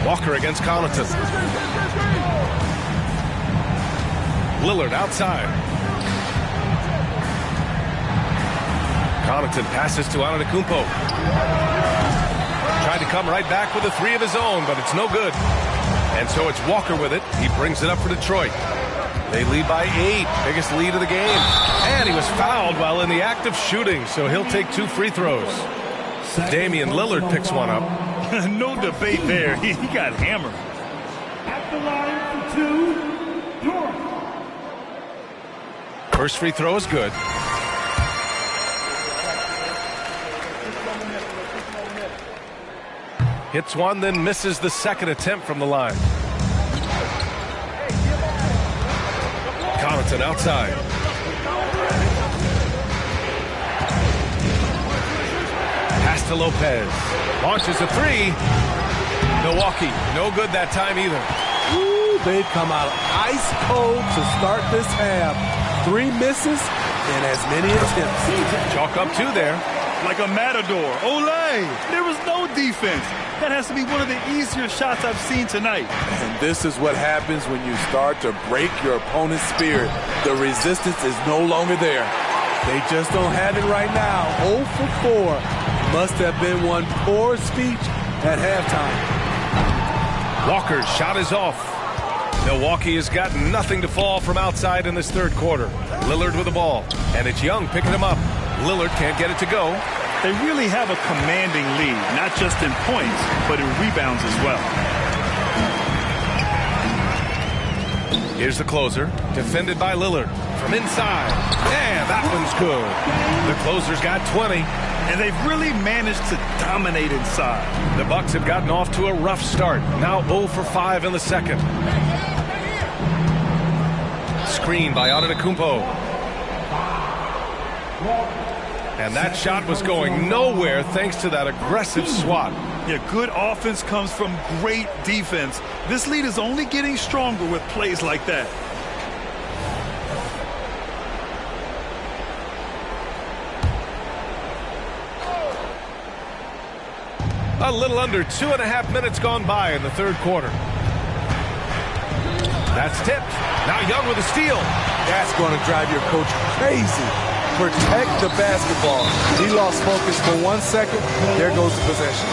Walker against Connaughton. Lillard outside. Connaughton passes to Antetokounmpo. Tried to come right back with a 3 of his own, but it's no good. And so it's Walker with it. He brings it up for Detroit. They lead by 8. Biggest lead of the game. And he was fouled while in the act of shooting, so he'll take 2 free throws. Damian Lillard picks one up. No debate there. He got hammered. At the line for 2, York. First free throw is good. Hits one, then misses the second attempt from the line. Connaughton outside. Pass to Lopez. Launches a 3. Milwaukee, no good that time either. Ooh, they've come out ice cold to start this half. 3 misses and as many attempts. Chalk up 2 there. Like a matador. Olay! There was no defense. That has to be one of the easier shots I've seen tonight. And this is what happens when you start to break your opponent's spirit. The resistance is no longer there. They just don't have it right now. 0 for 4. Must have been one poor speech at halftime. Walker's shot is off. Milwaukee has got nothing to fall from outside in this third quarter. Lillard with the ball, and it's Young picking him up. Lillard can't get it to go. They really have a commanding lead, not just in points, but in rebounds as well. Here's the closer, defended by Lillard. From inside, and that one's good. The closer's got 20. And they've really managed to dominate inside. The Bucks have gotten off to a rough start. Now 0 for 5 in the second. Screen by Antetokounmpo. And that shot was going nowhere thanks to that aggressive swat. Yeah, good offense comes from great defense. This lead is only getting stronger with plays like that. A little under 2.5 minutes gone by in the third quarter. That's tipped. Now Young with a steal. That's going to drive your coach crazy. Protect the basketball. He lost focus for 1 second. There goes the possession.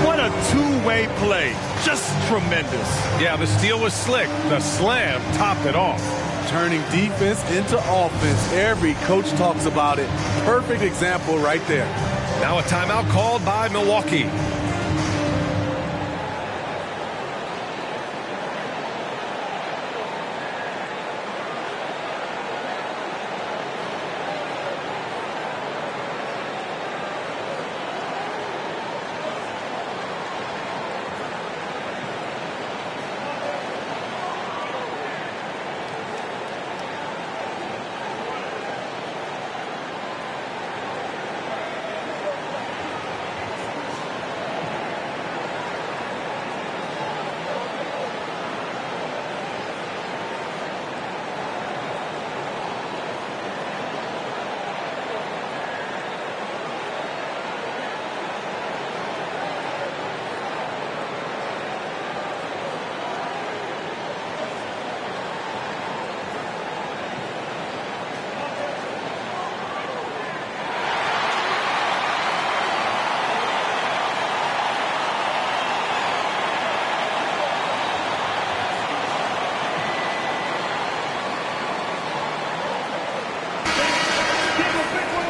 What a two-way play. Just tremendous. Yeah, the steal was slick. The slam topped it off. Turning defense into offense. Every coach talks about it. Perfect example right there. Now a timeout called by Milwaukee.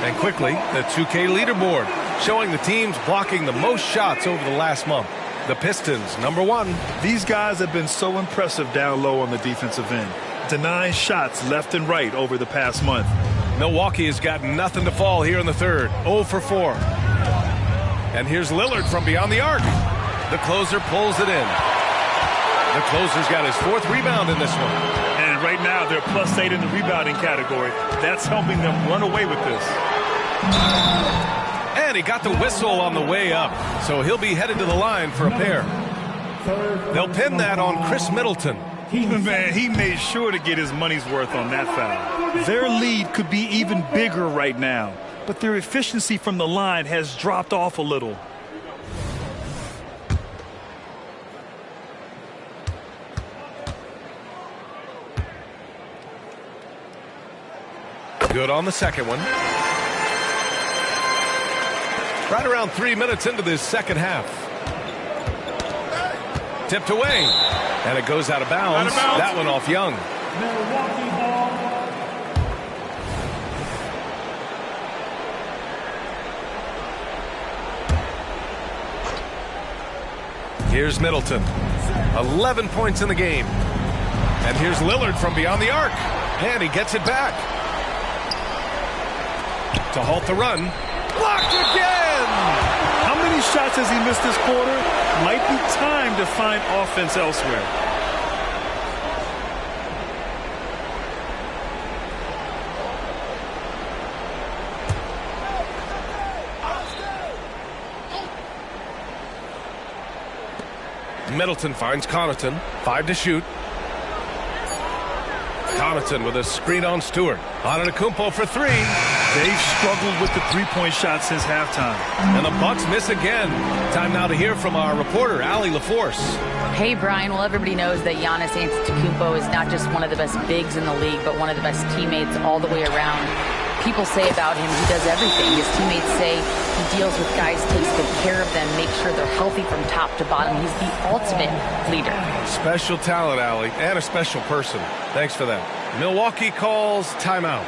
And quickly, the 2K leaderboard, showing the teams blocking the most shots over the last month. The Pistons, #1. These guys have been so impressive down low on the defensive end, denying shots left and right over the past month. Milwaukee has got nothing to fall here in the third. 0 for 4. And here's Lillard from beyond the arc. The closer pulls it in. The closer's got his 4th rebound in this one. And right now, they're +8 in the rebounding category. That's helping them run away with this. And he got the whistle on the way up, so he'll be headed to the line for a pair. They'll pin that on Chris Middleton. Man, he made sure to get his money's worth on that foul. Their lead could be even bigger right now, but their efficiency from the line has dropped off a little. Good on the second one. Right around 3 minutes into this second half. Tipped away. And it goes out of bounds. That one off Young. Here's Middleton. 11 points in the game. And here's Lillard from beyond the arc. And he gets it back. To halt the run. Blocked again! How many shots has he missed this quarter? Might be time to find offense elsewhere. Middleton finds Connaughton. 5 to shoot. Connaughton with a screen on Stewart. Antetokounmpo for 3. They've struggled with the three-point shot since halftime. And the Bucks miss again. Time now to hear from our reporter, Allie LaForce. Hey, Brian. Well, everybody knows that Giannis Antetokounmpo is not just one of the best bigs in the league, but one of the best teammates all the way around. People say about him, he does everything. His teammates say he deals with guys, takes good care of them, makes sure they're healthy from top to bottom. He's the ultimate leader. Special talent, Allie, and a special person. Thanks for that. Milwaukee calls timeout.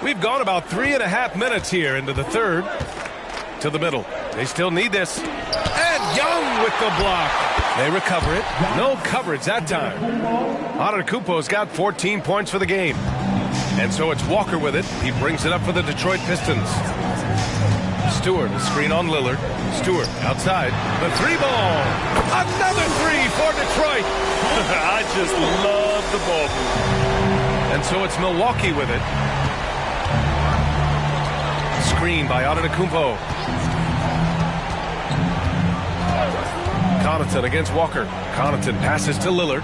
We've gone about 3.5 minutes here into the third. To the middle. They still need this. And Young with the block. They recover it. No coverage that time. Antetokounmpo's got 14 points for the game. And so it's Walker with it. He brings it up for the Detroit Pistons. Stewart, a screen on Lillard. Stewart outside. The 3-ball. Another 3 for Detroit. I just love the ball move. And so it's Milwaukee with it. Screen by Antetokounmpo. Connaughton against Walker. Connaughton passes to Lillard.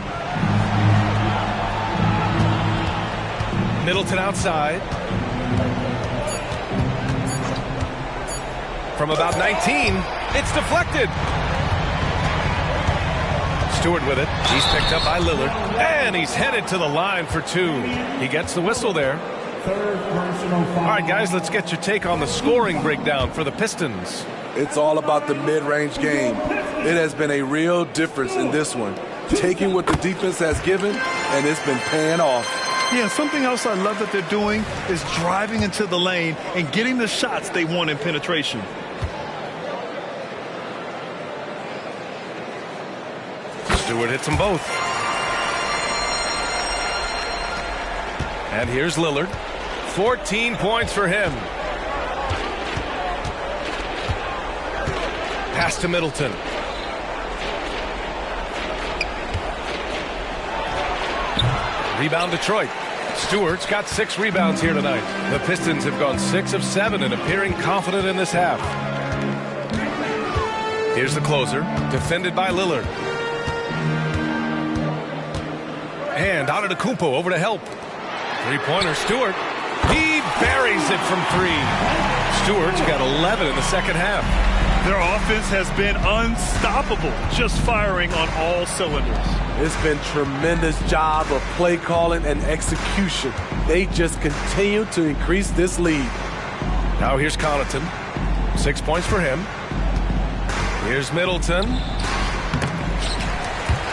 Middleton outside. From about 19, it's deflected. Stewart with it. He's picked up by Lillard. And he's headed to the line for 2. He gets the whistle there. All right, guys, let's get your take on the scoring breakdown for the Pistons. It's all about the mid-range game. It has been a real difference in this one. Taking what the defense has given, and it's been paying off. Yeah, something else I love that they're doing is driving into the lane and getting the shots they want in penetration. Stewart hits them both. And here's Lillard. 14 points for him. Pass to Middleton. Rebound Detroit. Stewart's got 6 rebounds here tonight. The Pistons have gone 6 of 7 and appearing confident in this half. Here's the closer, defended by Lillard. And Antetokounmpo over to help. Three-pointer, Stewart. He buries it from 3. Stewart's got 11 in the second half. Their offense has been unstoppable, just firing on all cylinders. It's been tremendous job of play calling and execution. They just continue to increase this lead. Now here's Connaughton. 6 points for him. Here's Middleton.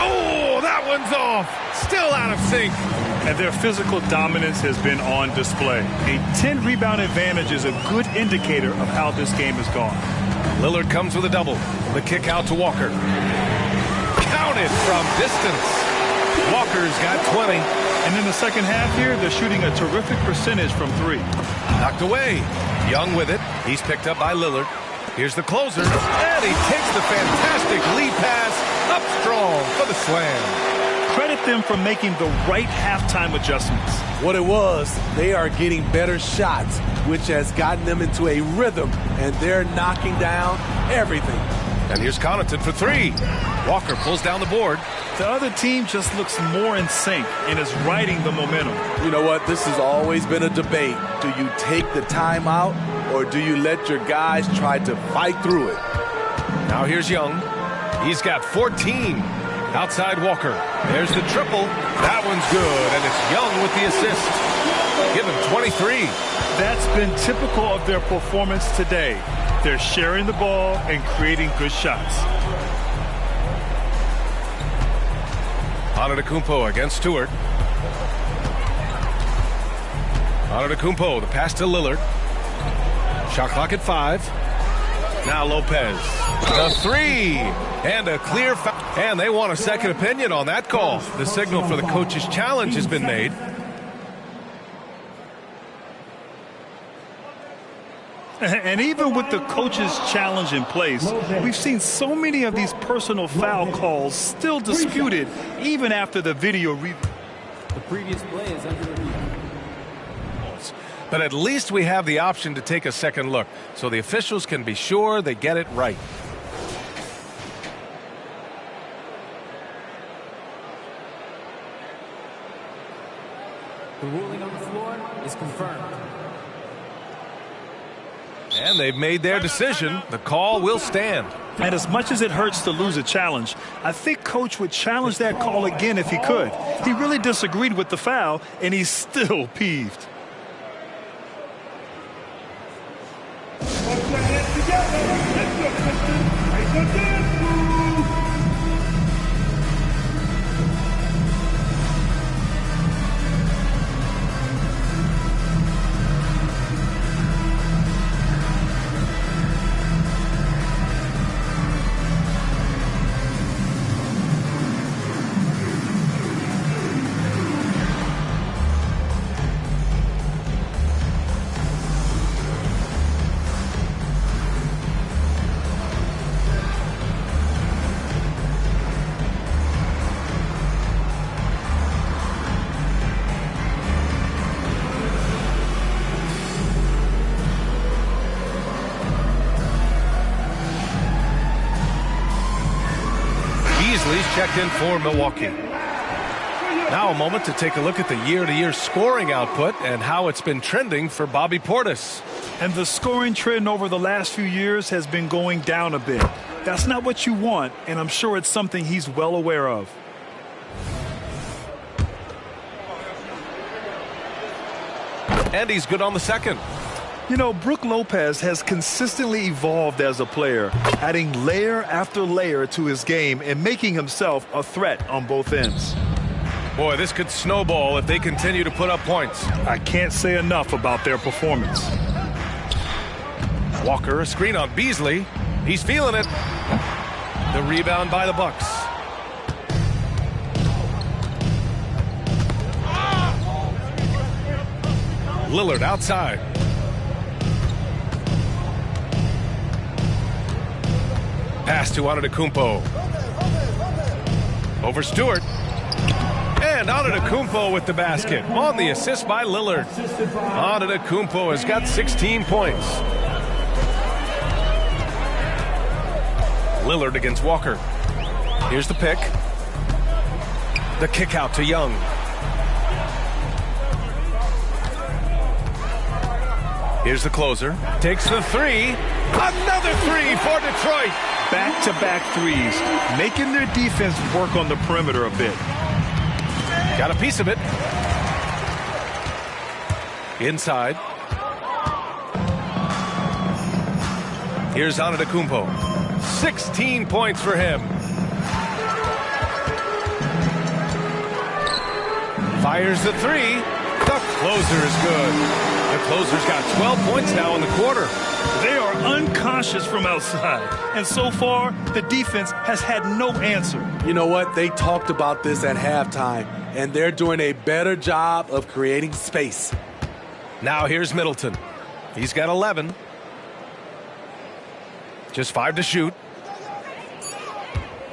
Oh, that one's off. Still out of sync. And their physical dominance has been on display. A 10-rebound advantage is a good indicator of how this game has gone. Lillard comes with a double. The kick out to Walker. Counted from distance. Walker's got 20. And in the second half here, they're shooting a terrific percentage from 3. Knocked away. Young with it. He's picked up by Lillard. Here's the closer. And he takes the fantastic lead pass up strong for the slam. Credit them for making the right halftime adjustments. What it was, they are getting better shots, which has gotten them into a rhythm, and they're knocking down everything. And here's Connaughton for 3. Walker pulls down the board. The other team just looks more in sync and is riding the momentum. You know what? This has always been a debate. Do you take the timeout, or do you let your guys try to fight through it? Now here's Young. He's got 14. Outside Walker. There's the triple. That one's good, and it's Young with the assist. Give him 23. That's been typical of their performance today. They're sharing the ball and creating good shots. Antetokounmpo against Stewart. Antetokounmpo, the pass to Lillard. Shot clock at 5. Now Lopez. The 3. And a clear foul. And they want a second opinion on that call. The signal for the coach's challenge has been made. And even with the coach's challenge in place, we've seen so many of these personal foul calls still disputed even after the video review. The previous play is under review. But at least we have the option to take a second look, so the officials can be sure they get it right. The ruling on the floor is confirmed. And they've made their decision. The call will stand. And as much as it hurts to lose a challenge, I think Coach would challenge that call again if he could. He really disagreed with the foul, and he's still peeved. Put your hands together. Let's go, Pistons. Make a dance move. Checked in for Milwaukee. Now a moment to take a look at the year-to-year scoring output and how it's been trending for Bobby Portis. And the scoring trend over the last few years has been going down a bit. That's not what you want, and I'm sure it's something he's well aware of. And he's good on the second. You know, Brook Lopez has consistently evolved as a player, adding layer after layer to his game and making himself a threat on both ends. Boy, this could snowball if they continue to put up points. I can't say enough about their performance. Walker, a screen on Beasley. He's feeling it. The rebound by the Bucks. Lillard outside. Pass to Antetokounmpo. Over Stewart. And Antetokounmpo with the basket on the assist by Lillard. Antetokounmpo has got 16 points. Lillard against Walker. Here's the pick. The kick out to Young. Here's the closer. Takes the three. Another three for Detroit. Back-to-back threes, making their defense work on the perimeter a bit. Got a piece of it. Inside. Here's Antetokounmpo. 16 points for him. Fires the three. The closer is good. The closer's got 12 points now in the quarter. They are unconscious from outside, and so far, the defense has had no answer. You know what? They talked about this at halftime, and they're doing a better job of creating space. Now here's Middleton. He's got 11. Just 5 to shoot.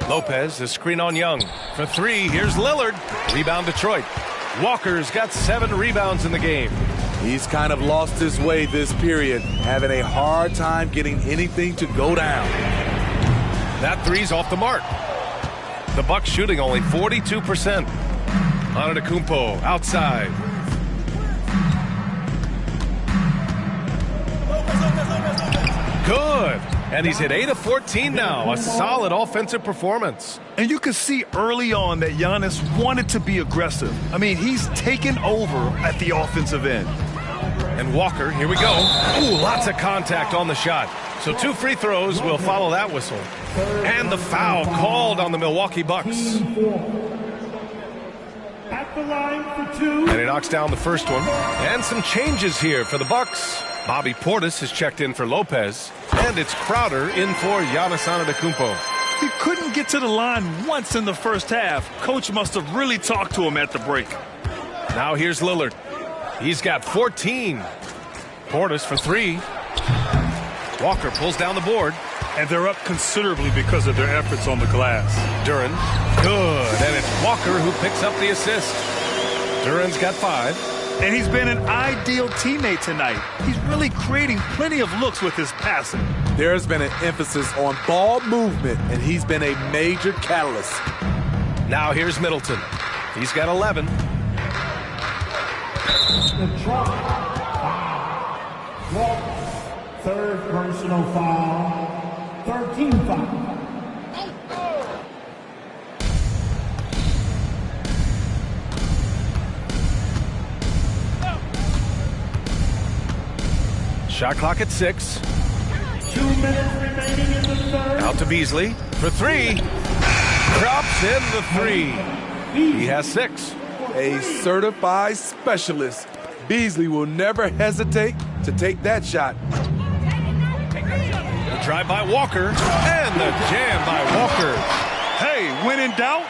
Lopez, the screen on Young. For 3, here's Lillard. Rebound Detroit. Walker's got 7 rebounds in the game. He's kind of lost his way this period, having a hard time getting anything to go down. That three's off the mark. The Bucks shooting only 42%. Antetokounmpo outside. Good. And he's hit 8 of 14 now. A solid offensive performance. And you can see early on that Giannis wanted to be aggressive. I mean, he's taken over at the offensive end. And Walker, here we go. Ooh, lots of contact on the shot. So 2 free throws will follow that whistle. And the foul called on the Milwaukee Bucks. At the line for 2. And he knocks down the first one. And some changes here for the Bucks. Bobby Portis has checked in for Lopez. And it's Crowder in for Giannis Antetokounmpo. He couldn't get to the line once in the first half. Coach must have really talked to him at the break. Now here's Lillard. He's got 14. Portis for 3. Walker pulls down the board. And they're up considerably because of their efforts on the glass. Duran, good. And it's Walker who picks up the assist. Duran's got 5. And he's been an ideal teammate tonight. He's really creating plenty of looks with his passing. There's been an emphasis on ball movement, and he's been a major catalyst. Now here's Middleton. He's got 11. Third personal foul. 13 foul. Shot clock at 6. 2 minutes remaining in the third. Out to Beasley for 3. Drops in the 3. He has 6. A certified specialist. Beasley will never hesitate to take that shot. The drive by Walker and the jam by Walker. Hey, when in doubt,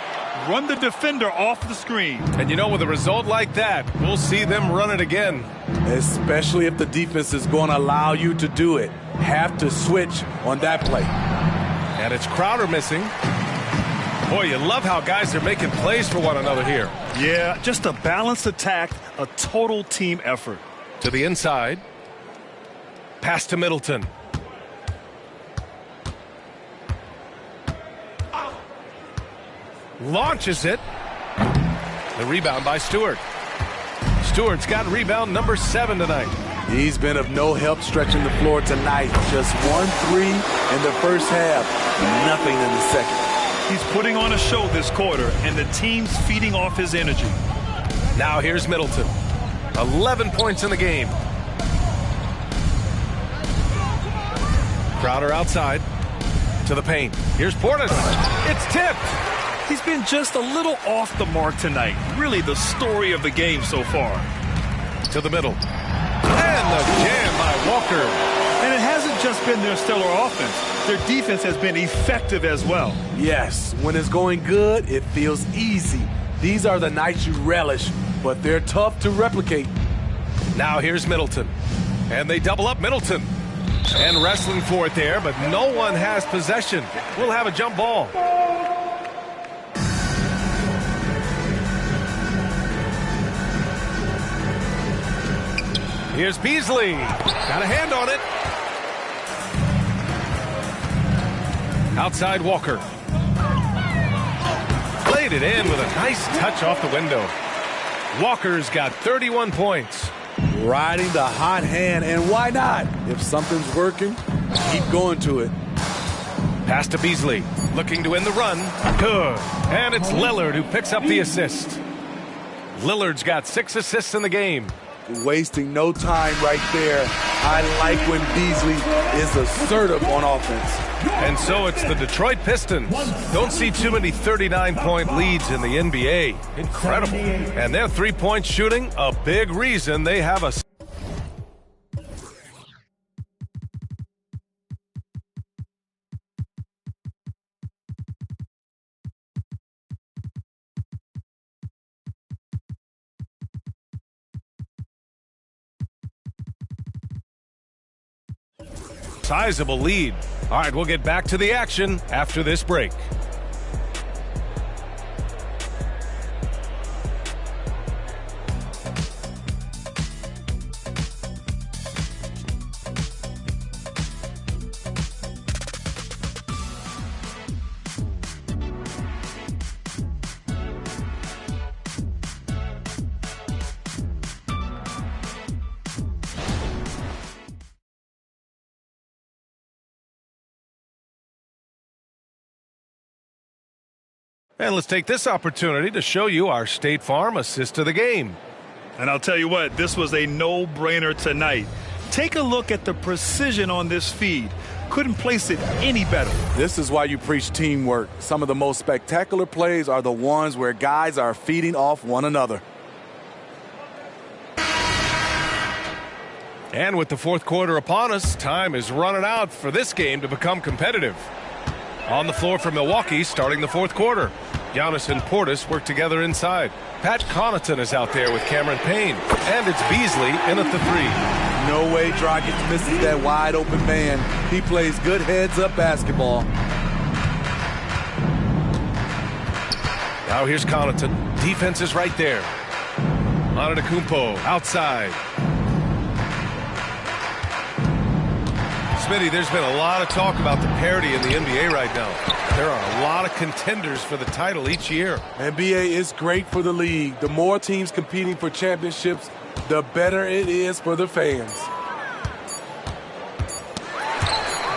run the defender off the screen. And you know, with a result like that, we'll see them run it again. Especially if the defense is going to allow you to do it. Have to switch on that play. And it's Crowder missing. Boy, you love how guys are making plays for one another here. Yeah, just a balanced attack, a total team effort. To the inside. Pass to Middleton. Launches it. The rebound by Stewart. Stewart's got rebound number 7 tonight. He's been of no help stretching the floor tonight. Just 1 3 in the first half. Nothing in the second. He's putting on a show this quarter, and the team's feeding off his energy. Now here's Middleton. 11 points in the game. Crowder outside. To the paint. Here's Portis. It's tipped. He's been just a little off the mark tonight. Really the story of the game so far. To the middle. And the jam by Walker. And it hasn't just been their stellar offense. Their defense has been effective as well. Yes, when it's going good, it feels easy. These are the nights you relish, but they're tough to replicate. Now here's Middleton. And they double up Middleton. And wrestling for it there, but no one has possession. We'll have a jump ball. Here's Beasley. Got a hand on it. Outside Walker. Played it in with a nice touch off the window. Walker's got 31 points. Riding the hot hand, and why not? If something's working, keep going to it. Pass to Beasley. Looking to end the run. Good. And it's Lillard who picks up the assist. Lillard's got 6 assists in the game. Wasting no time right there. I like when Beasley is assertive on offense. And so it's the Detroit Pistons. Don't see too many 39-point leads in the NBA. Incredible. And their three-point shooting, a big reason they have a sizable lead. All right, we'll get back to the action after this break. And let's take this opportunity to show you our State Farm assist of the game. And I'll tell you what, this was a no-brainer tonight. Take a look at the precision on this feed. Couldn't place it any better. This is why you preach teamwork. Some of the most spectacular plays are the ones where guys are feeding off one another. And with the fourth quarter upon us, time is running out for this game to become competitive. On the floor for Milwaukee, starting the fourth quarter. Giannis and Portis work together inside. Pat Connaughton is out there with Cameron Payne. And it's Beasley in at the three. No way Dragic misses that wide open man. He plays good heads-up basketball. Now here's Connaughton. Defense is right there. Antetokounmpo outside. Smitty, there's been a lot of talk about the parity in the NBA right now. There are a lot of contenders for the title each year. NBA is great for the league. The more teams competing for championships, the better it is for the fans.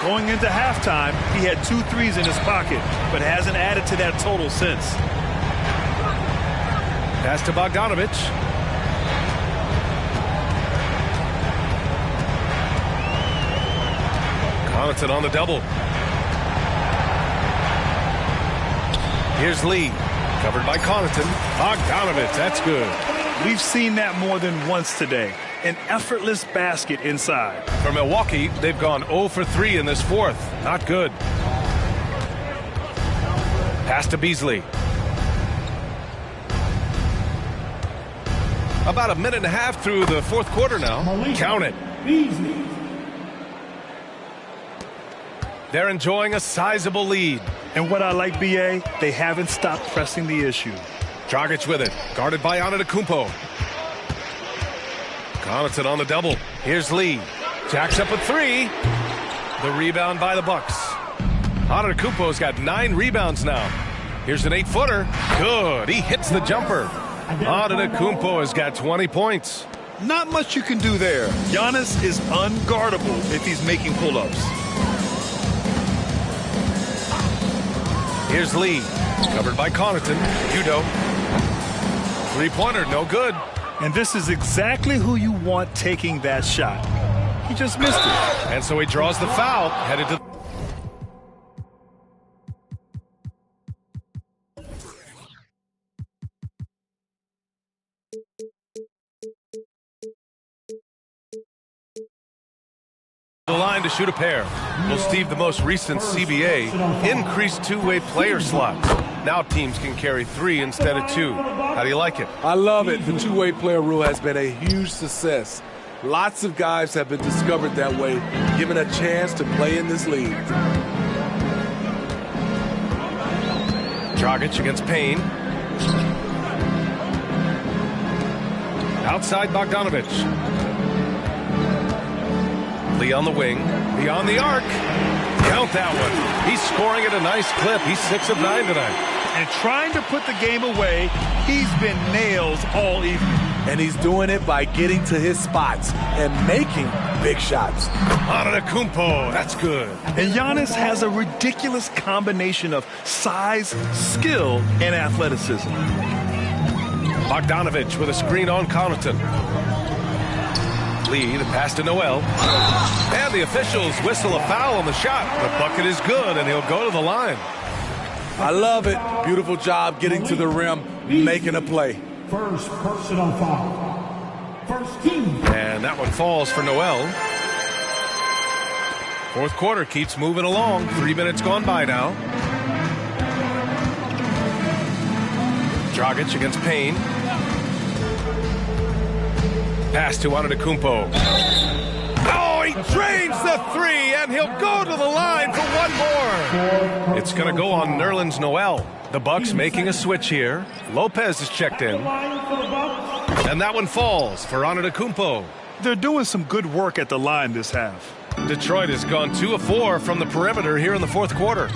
Going into halftime, he had 2 threes in his pocket, but hasn't added to that total since. Pass to Bogdanovich. Connaughton on the double. Here's Lee. Covered by Connaughton. Bogdanovich, that's good. We've seen that more than once today. An effortless basket inside. For Milwaukee, they've gone 0 for 3 in this fourth. Not good. Pass to Beasley. About a minute and a half through the fourth quarter now. Count it. Beasley. They're enjoying a sizable lead. And what I like, B.A., they haven't stopped pressing the issue. Dragic with it. Guarded by Antetokounmpo. Connaughton on the double. Here's Lee. Jacks up a 3. The rebound by the Bucks. Antetokounmpo's got 9 rebounds now. Here's an 8-footer. Good. He hits the jumper. Antetokounmpo has got 20 points. Not much you can do there. Giannis is unguardable if he's making pull-ups. Here's Lee. Covered by Connaughton. Udo. Three-pointer, no good. And this is exactly who you want taking that shot. He just missed it. And so he draws the foul, headed to the line to shoot a pair. Well, Steve, the most recent CBA increased two-way player slots. Now teams can carry 3 instead of 2. How do you like it? I love it. The two-way player rule has been a huge success. Lots of guys have been discovered that way, given a chance to play in this league. Dragic against Payne. Outside Bogdanovich. Lee on the wing. Beyond the arc. Count that one. He's scoring at a nice clip. He's 6 of 9 tonight. And trying to put the game away, he's been nails all evening. And he's doing it by getting to his spots and making big shots. Antetokounmpo, that's good. And Giannis has a ridiculous combination of size, skill, and athleticism. Bogdanovich with a screen on Connaughton. Lee, the pass to Noel. And the officials whistle a foul on the shot. The bucket is good, and he'll go to the line. I love it. Beautiful job getting to the rim, making a play. First personal foul. First team. And that one falls for Noel. Fourth quarter keeps moving along. 3 minutes gone by now. Dragic against Payne. Pass to Antetokounmpo. Oh, he drains the three, and he'll go to the line for one more. It's going to go on Nerlens Noel. The Bucks making a switch here. Lopez is checked in. And that one falls for Antetokounmpo. They're doing some good work at the line this half. Detroit has gone 2 of 4 from the perimeter here in the fourth quarter.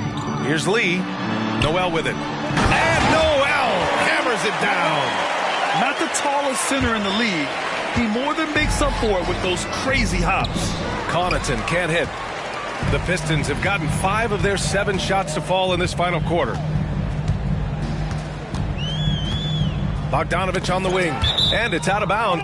Here's Lee. Noel with it. And Noel hammers it down. Not the tallest center in the league. He more than makes up for it with those crazy hops. Connaughton can't hit. The Pistons have gotten 5 of their 7 shots to fall in this final quarter. Bogdanovich on the wing. And it's out of bounds.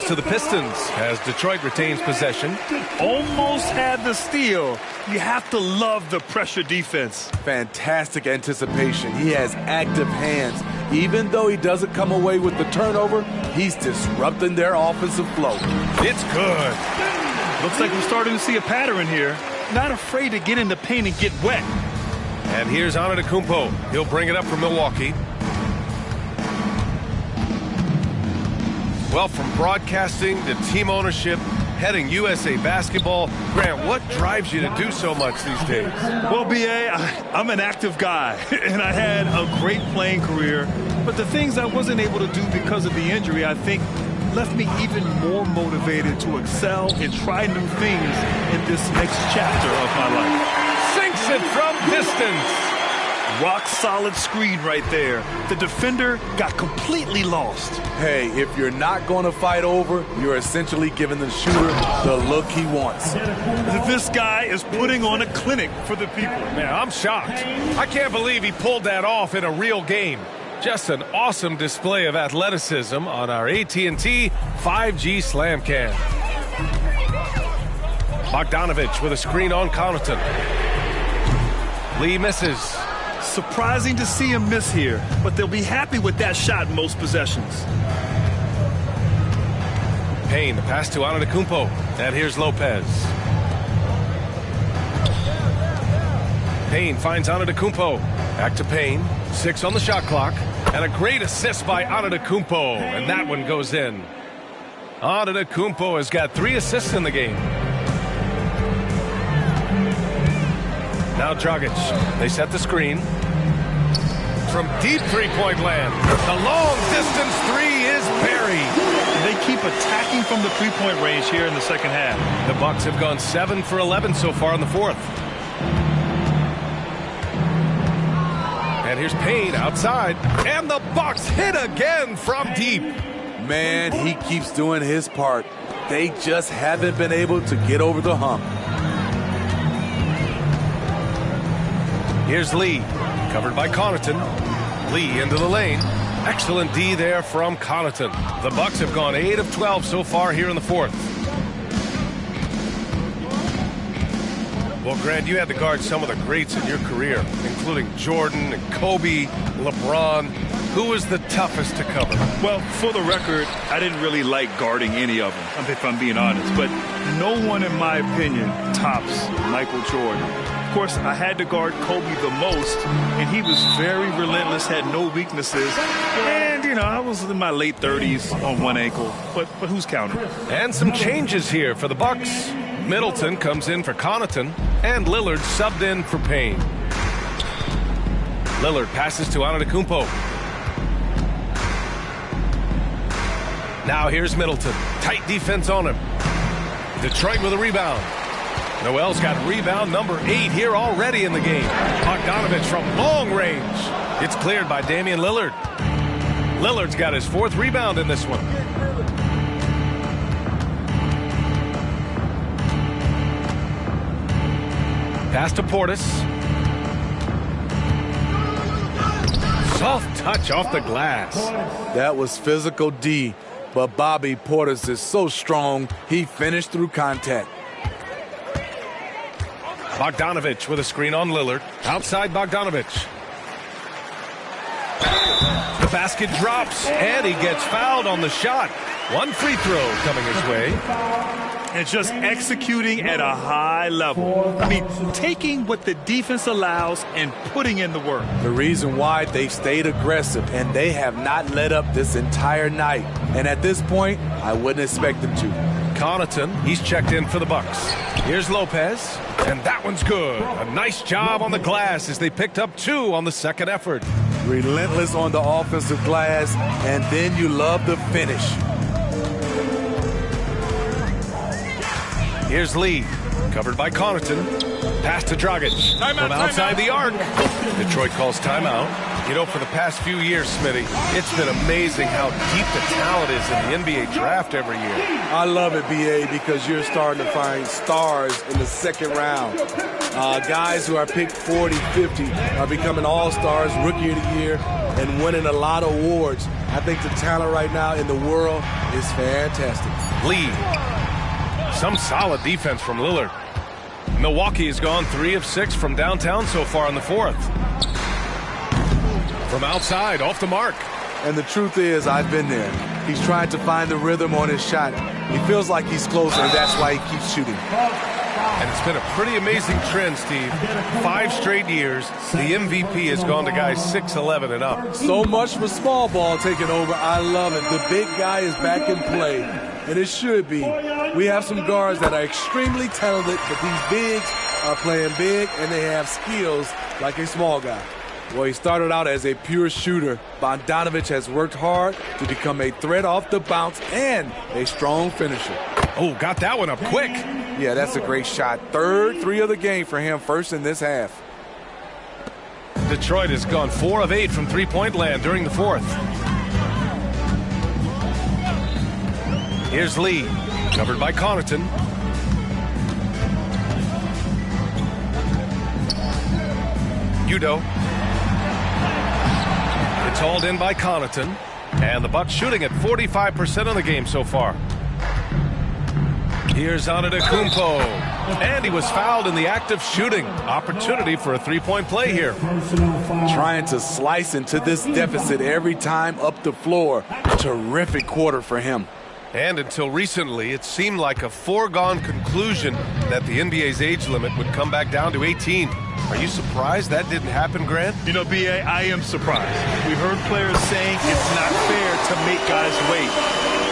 to the Pistons as Detroit retains possession. Almost had the steal. You have to love the pressure defense. Fantastic anticipation. He has active hands. Even though he doesn't come away with the turnover, he's disrupting their offensive flow. It's good. Looks like we're starting to see a pattern here. Not afraid to get in the paint and get wet. And here's Antetokounmpo. He'll bring it up for Milwaukee. Well, from broadcasting to team ownership, heading USA Basketball, Grant, what drives you to do so much these days? Well, B.A., I'm an active guy, and I had a great playing career. But the things I wasn't able to do because of the injury, I think, left me even more motivated to excel and try new things in this next chapter of my life. Sinks it from distance. Rock solid screen right there. The defender got completely lost. Hey, if you're not going to fight over, you're essentially giving the shooter the look he wants. This guy is putting on a clinic for the people. Man, I'm shocked. I can't believe he pulled that off in a real game. Just an awesome display of athleticism on our AT&T 5G Slam Cam. Bogdanovich with a screen on Connaughton. Lee misses. Surprising to see him miss here, but they'll be happy with that shot most possessions. Payne, the pass to Antetokounmpo. And here's Lopez. Payne finds Antetokounmpo. Back to Payne. 6 on the shot clock. And a great assist by Antetokounmpo. And that one goes in. Antetokounmpo has got 3 assists in the game. Now Dragic. They set the screen. From deep three-point land. The long-distance 3 is buried. They keep attacking from the three-point range here in the second half. The Bucks have gone 7 for 11 so far in the fourth. And here's Payne outside. And the Bucks hit again from deep. Man, he keeps doing his part. They just haven't been able to get over the hump. Here's Lee, covered by Connaughton. Lee into the lane. Excellent D there from Connaughton. The Bucks have gone 8 of 12 so far here in the fourth. Well, Grant, you had to guard some of the greats in your career, including Jordan and Kobe, LeBron. Who was the toughest to cover? Well, for the record, I didn't really like guarding any of them, if I'm being honest. But no one, in my opinion, tops Michael Jordan. Of course, I had to guard Kobe the most, and he was very relentless, had no weaknesses. And, you know, I was in my late 30s on one ankle, but who's counting? And some changes here for the Bucks. Middleton comes in for Connaughton, and Lillard subbed in for Payne. Lillard passes to Antetokounmpo. Now here's Middleton. Tight defense on him. Detroit with a rebound. Noel's got rebound number 8 here already in the game. Bogdanovich from long range. It's cleared by Damian Lillard. Lillard's got his 4th rebound in this one. Pass to Portis. Soft touch off the glass. That was physical D, but Bobby Portis is so strong, he finished through contact. Bogdanovich with a screen on Lillard. Outside Bogdanovich. The basket drops, and he gets fouled on the shot. 1 free throw coming his way. And just executing at a high level. I mean, taking what the defense allows and putting in the work. The reason why they stayed aggressive, and they have not let up this entire night. And at this point, I wouldn't expect them to. Connaughton, he's checked in for the Bucks. Here's Lopez, and that one's good. A nice job on the glass as they picked up 2 on the second effort. Relentless on the offensive glass, and then you love the finish. Here's Lee, covered by Connaughton. Pass to Dragic from outside the arc. Detroit calls timeout. You know, for the past few years, Smitty, it's been amazing how deep the talent is in the NBA draft every year. I love it, BA, because you're starting to find stars in the second round. Guys who are picked 40, 50 are becoming all-stars, rookie of the year, and winning a lot of awards. I think the talent right now in the world is fantastic. Lee. Some solid defense from Lillard. Milwaukee has gone 3 of 6 from downtown so far in the fourth. From outside, off the mark. And the truth is, I've been there. He's trying to find the rhythm on his shot. He feels like he's close, and that's why he keeps shooting. And it's been a pretty amazing trend, Steve. 5 straight years, the MVP has gone to guys 6'11" and up. So much for small ball taking over. I love it. The big guy is back in play, and it should be. We have some guards that are extremely talented, but these bigs are playing big, and they have skills like a small guy. Well, he started out as a pure shooter. Bogdanović has worked hard to become a threat off the bounce and a strong finisher. Oh, got that one up quick. Yeah, that's a great shot. Third 3 of the game for him, first in this half. Detroit has gone 4 of 8 from three-point land during the fourth. Here's Lee, covered by Connaughton. Udo. It's hauled in by Connaughton. And the Bucks shooting at 45% of the game so far. Here's Antetokounmpo. And he was fouled in the act of shooting. Opportunity for a three-point play here. Trying to slice into this deficit every time up the floor. Terrific quarter for him. And until recently, it seemed like a foregone conclusion that the NBA's age limit would come back down to 18. Are you surprised that didn't happen, Grant? You know, B.A., I am surprised. We heard players saying it's not fair to make guys wait.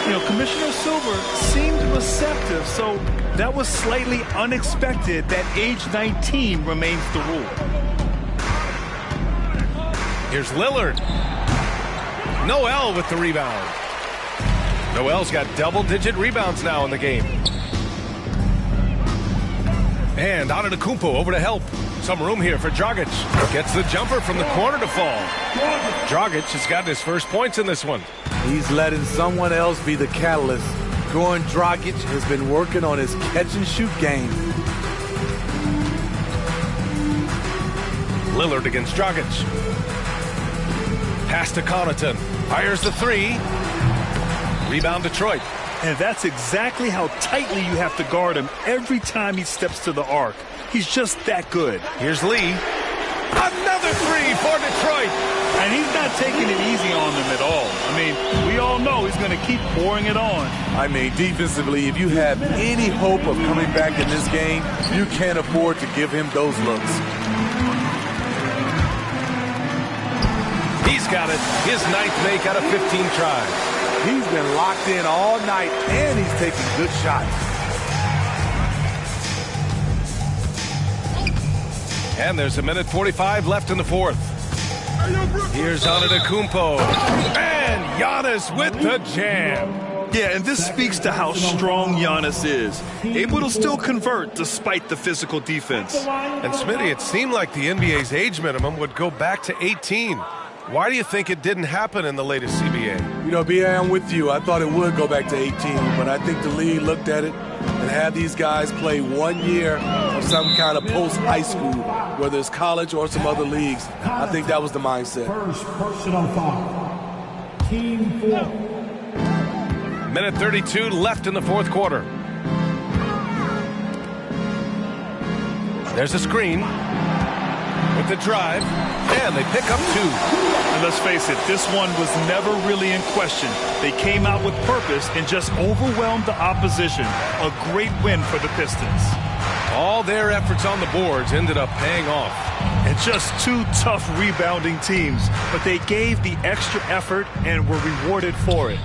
You know, Commissioner Silver seemed receptive, so that was slightly unexpected that age 19 remains the rule. Here's Lillard. Noel with the rebound. Noel's got double-digit rebounds now in the game. And Antetokounmpo over to help. Some room here for Dragic. Gets the jumper from the corner to fall. Dragic has gotten his first points in this one. He's letting someone else be the catalyst. Goran Dragic has been working on his catch-and-shoot game. Lillard against Dragic. Pass to Connaughton. Fires the 3. Rebound Detroit. And that's exactly how tightly you have to guard him every time he steps to the arc. He's just that good. Here's Lee. Another 3 for Detroit. And he's not taking it easy on them at all. I mean, we all know he's going to keep pouring it on. I mean, defensively, if you have any hope of coming back in this game, you can't afford to give him those looks. He's got it. His 9th make out of 15 tries. He's been locked in all night, and he's taking good shots. And there's 1:45 left in the fourth. Here's Antetokounmpo. And Giannis with the jam. Yeah, and this speaks to how strong Giannis is. Able to still convert despite the physical defense. And Smitty, it seemed like the NBA's age minimum would go back to 18. Why do you think it didn't happen in the latest CBA? You know, B.A., I'm with you. I thought it would go back to 18, but I think the league looked at it and had these guys play 1 year of some kind of post-high school, whether it's college or some other leagues. I think that was the mindset. First personal foul. Team 4. 1:32 left in the fourth quarter. There's a screen with the drive, and they pick up 2. And let's face it, this one was never really in question. They came out with purpose and just overwhelmed the opposition. A great win for the Pistons. All their efforts on the boards ended up paying off. And just 2 tough rebounding teams, but they gave the extra effort and were rewarded for it.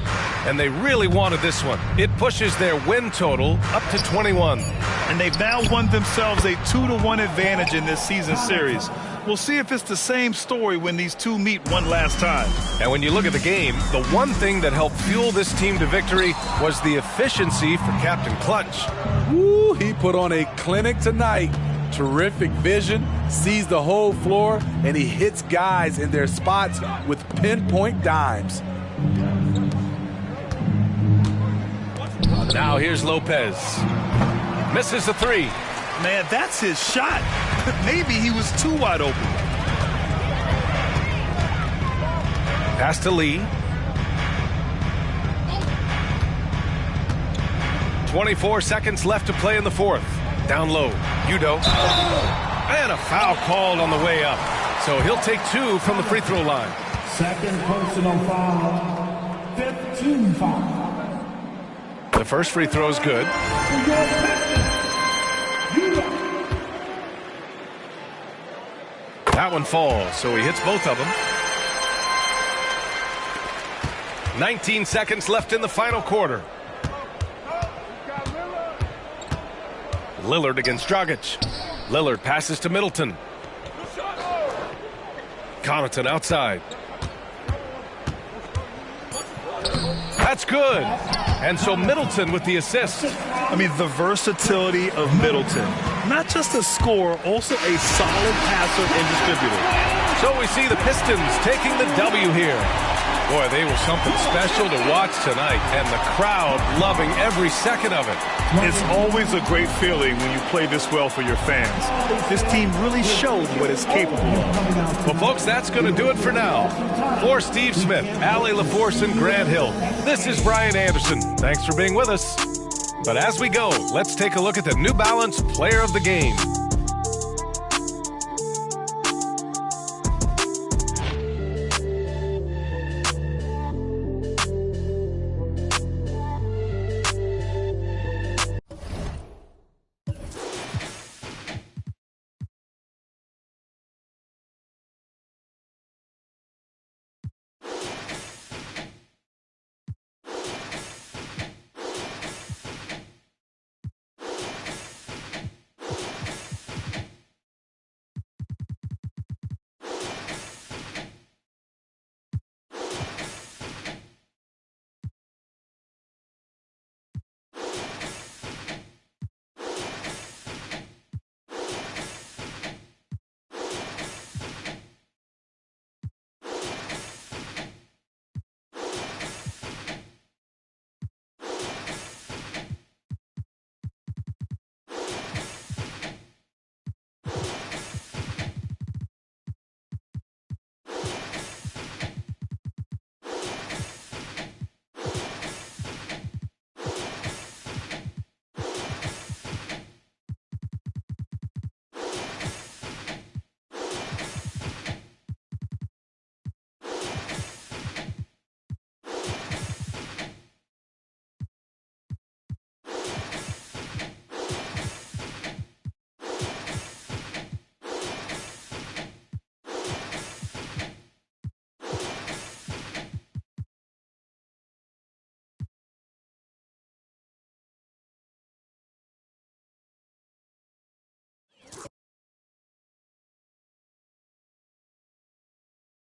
And they really wanted this one. It pushes their win total up to 21. And they've now won themselves a 2-1 advantage in this season series. We'll see if it's the same story when these two meet one last time. And when you look at the game, the one thing that helped fuel this team to victory was the efficiency for Captain Clutch. Woo, he put on a clinic tonight. Terrific vision, sees the whole floor, and he hits guys in their spots with pinpoint dimes. Now here's Lopez. Misses the 3. Man, that's his shot. Maybe he was too wide open. Pass to Lee. 24 seconds left to play in the fourth. Down low, Udo. And a foul called on the way up. So he'll take 2 from the free throw line. Second personal foul. 15 foul. The first free throw is good. That one falls, so he hits both of them. 19 seconds left in the final quarter. Lillard against Dragic. Lillard passes to Middleton. Connaughton outside. That's good. And so Middleton with the assist. I mean, the versatility of Middleton. Not just a scorer, also a solid passer and distributor. So we see the Pistons taking the W here. Boy, they were something special to watch tonight, and the crowd loving every second of it. It's always a great feeling when you play this well for your fans. This team really showed what it's capable of. Well, folks, that's going to do it for now. For Steve Smith, Allie LaForce, and Grant Hill, this is Brian Anderson. Thanks for being with us. But as we go, let's take a look at the New Balance Player of the Game.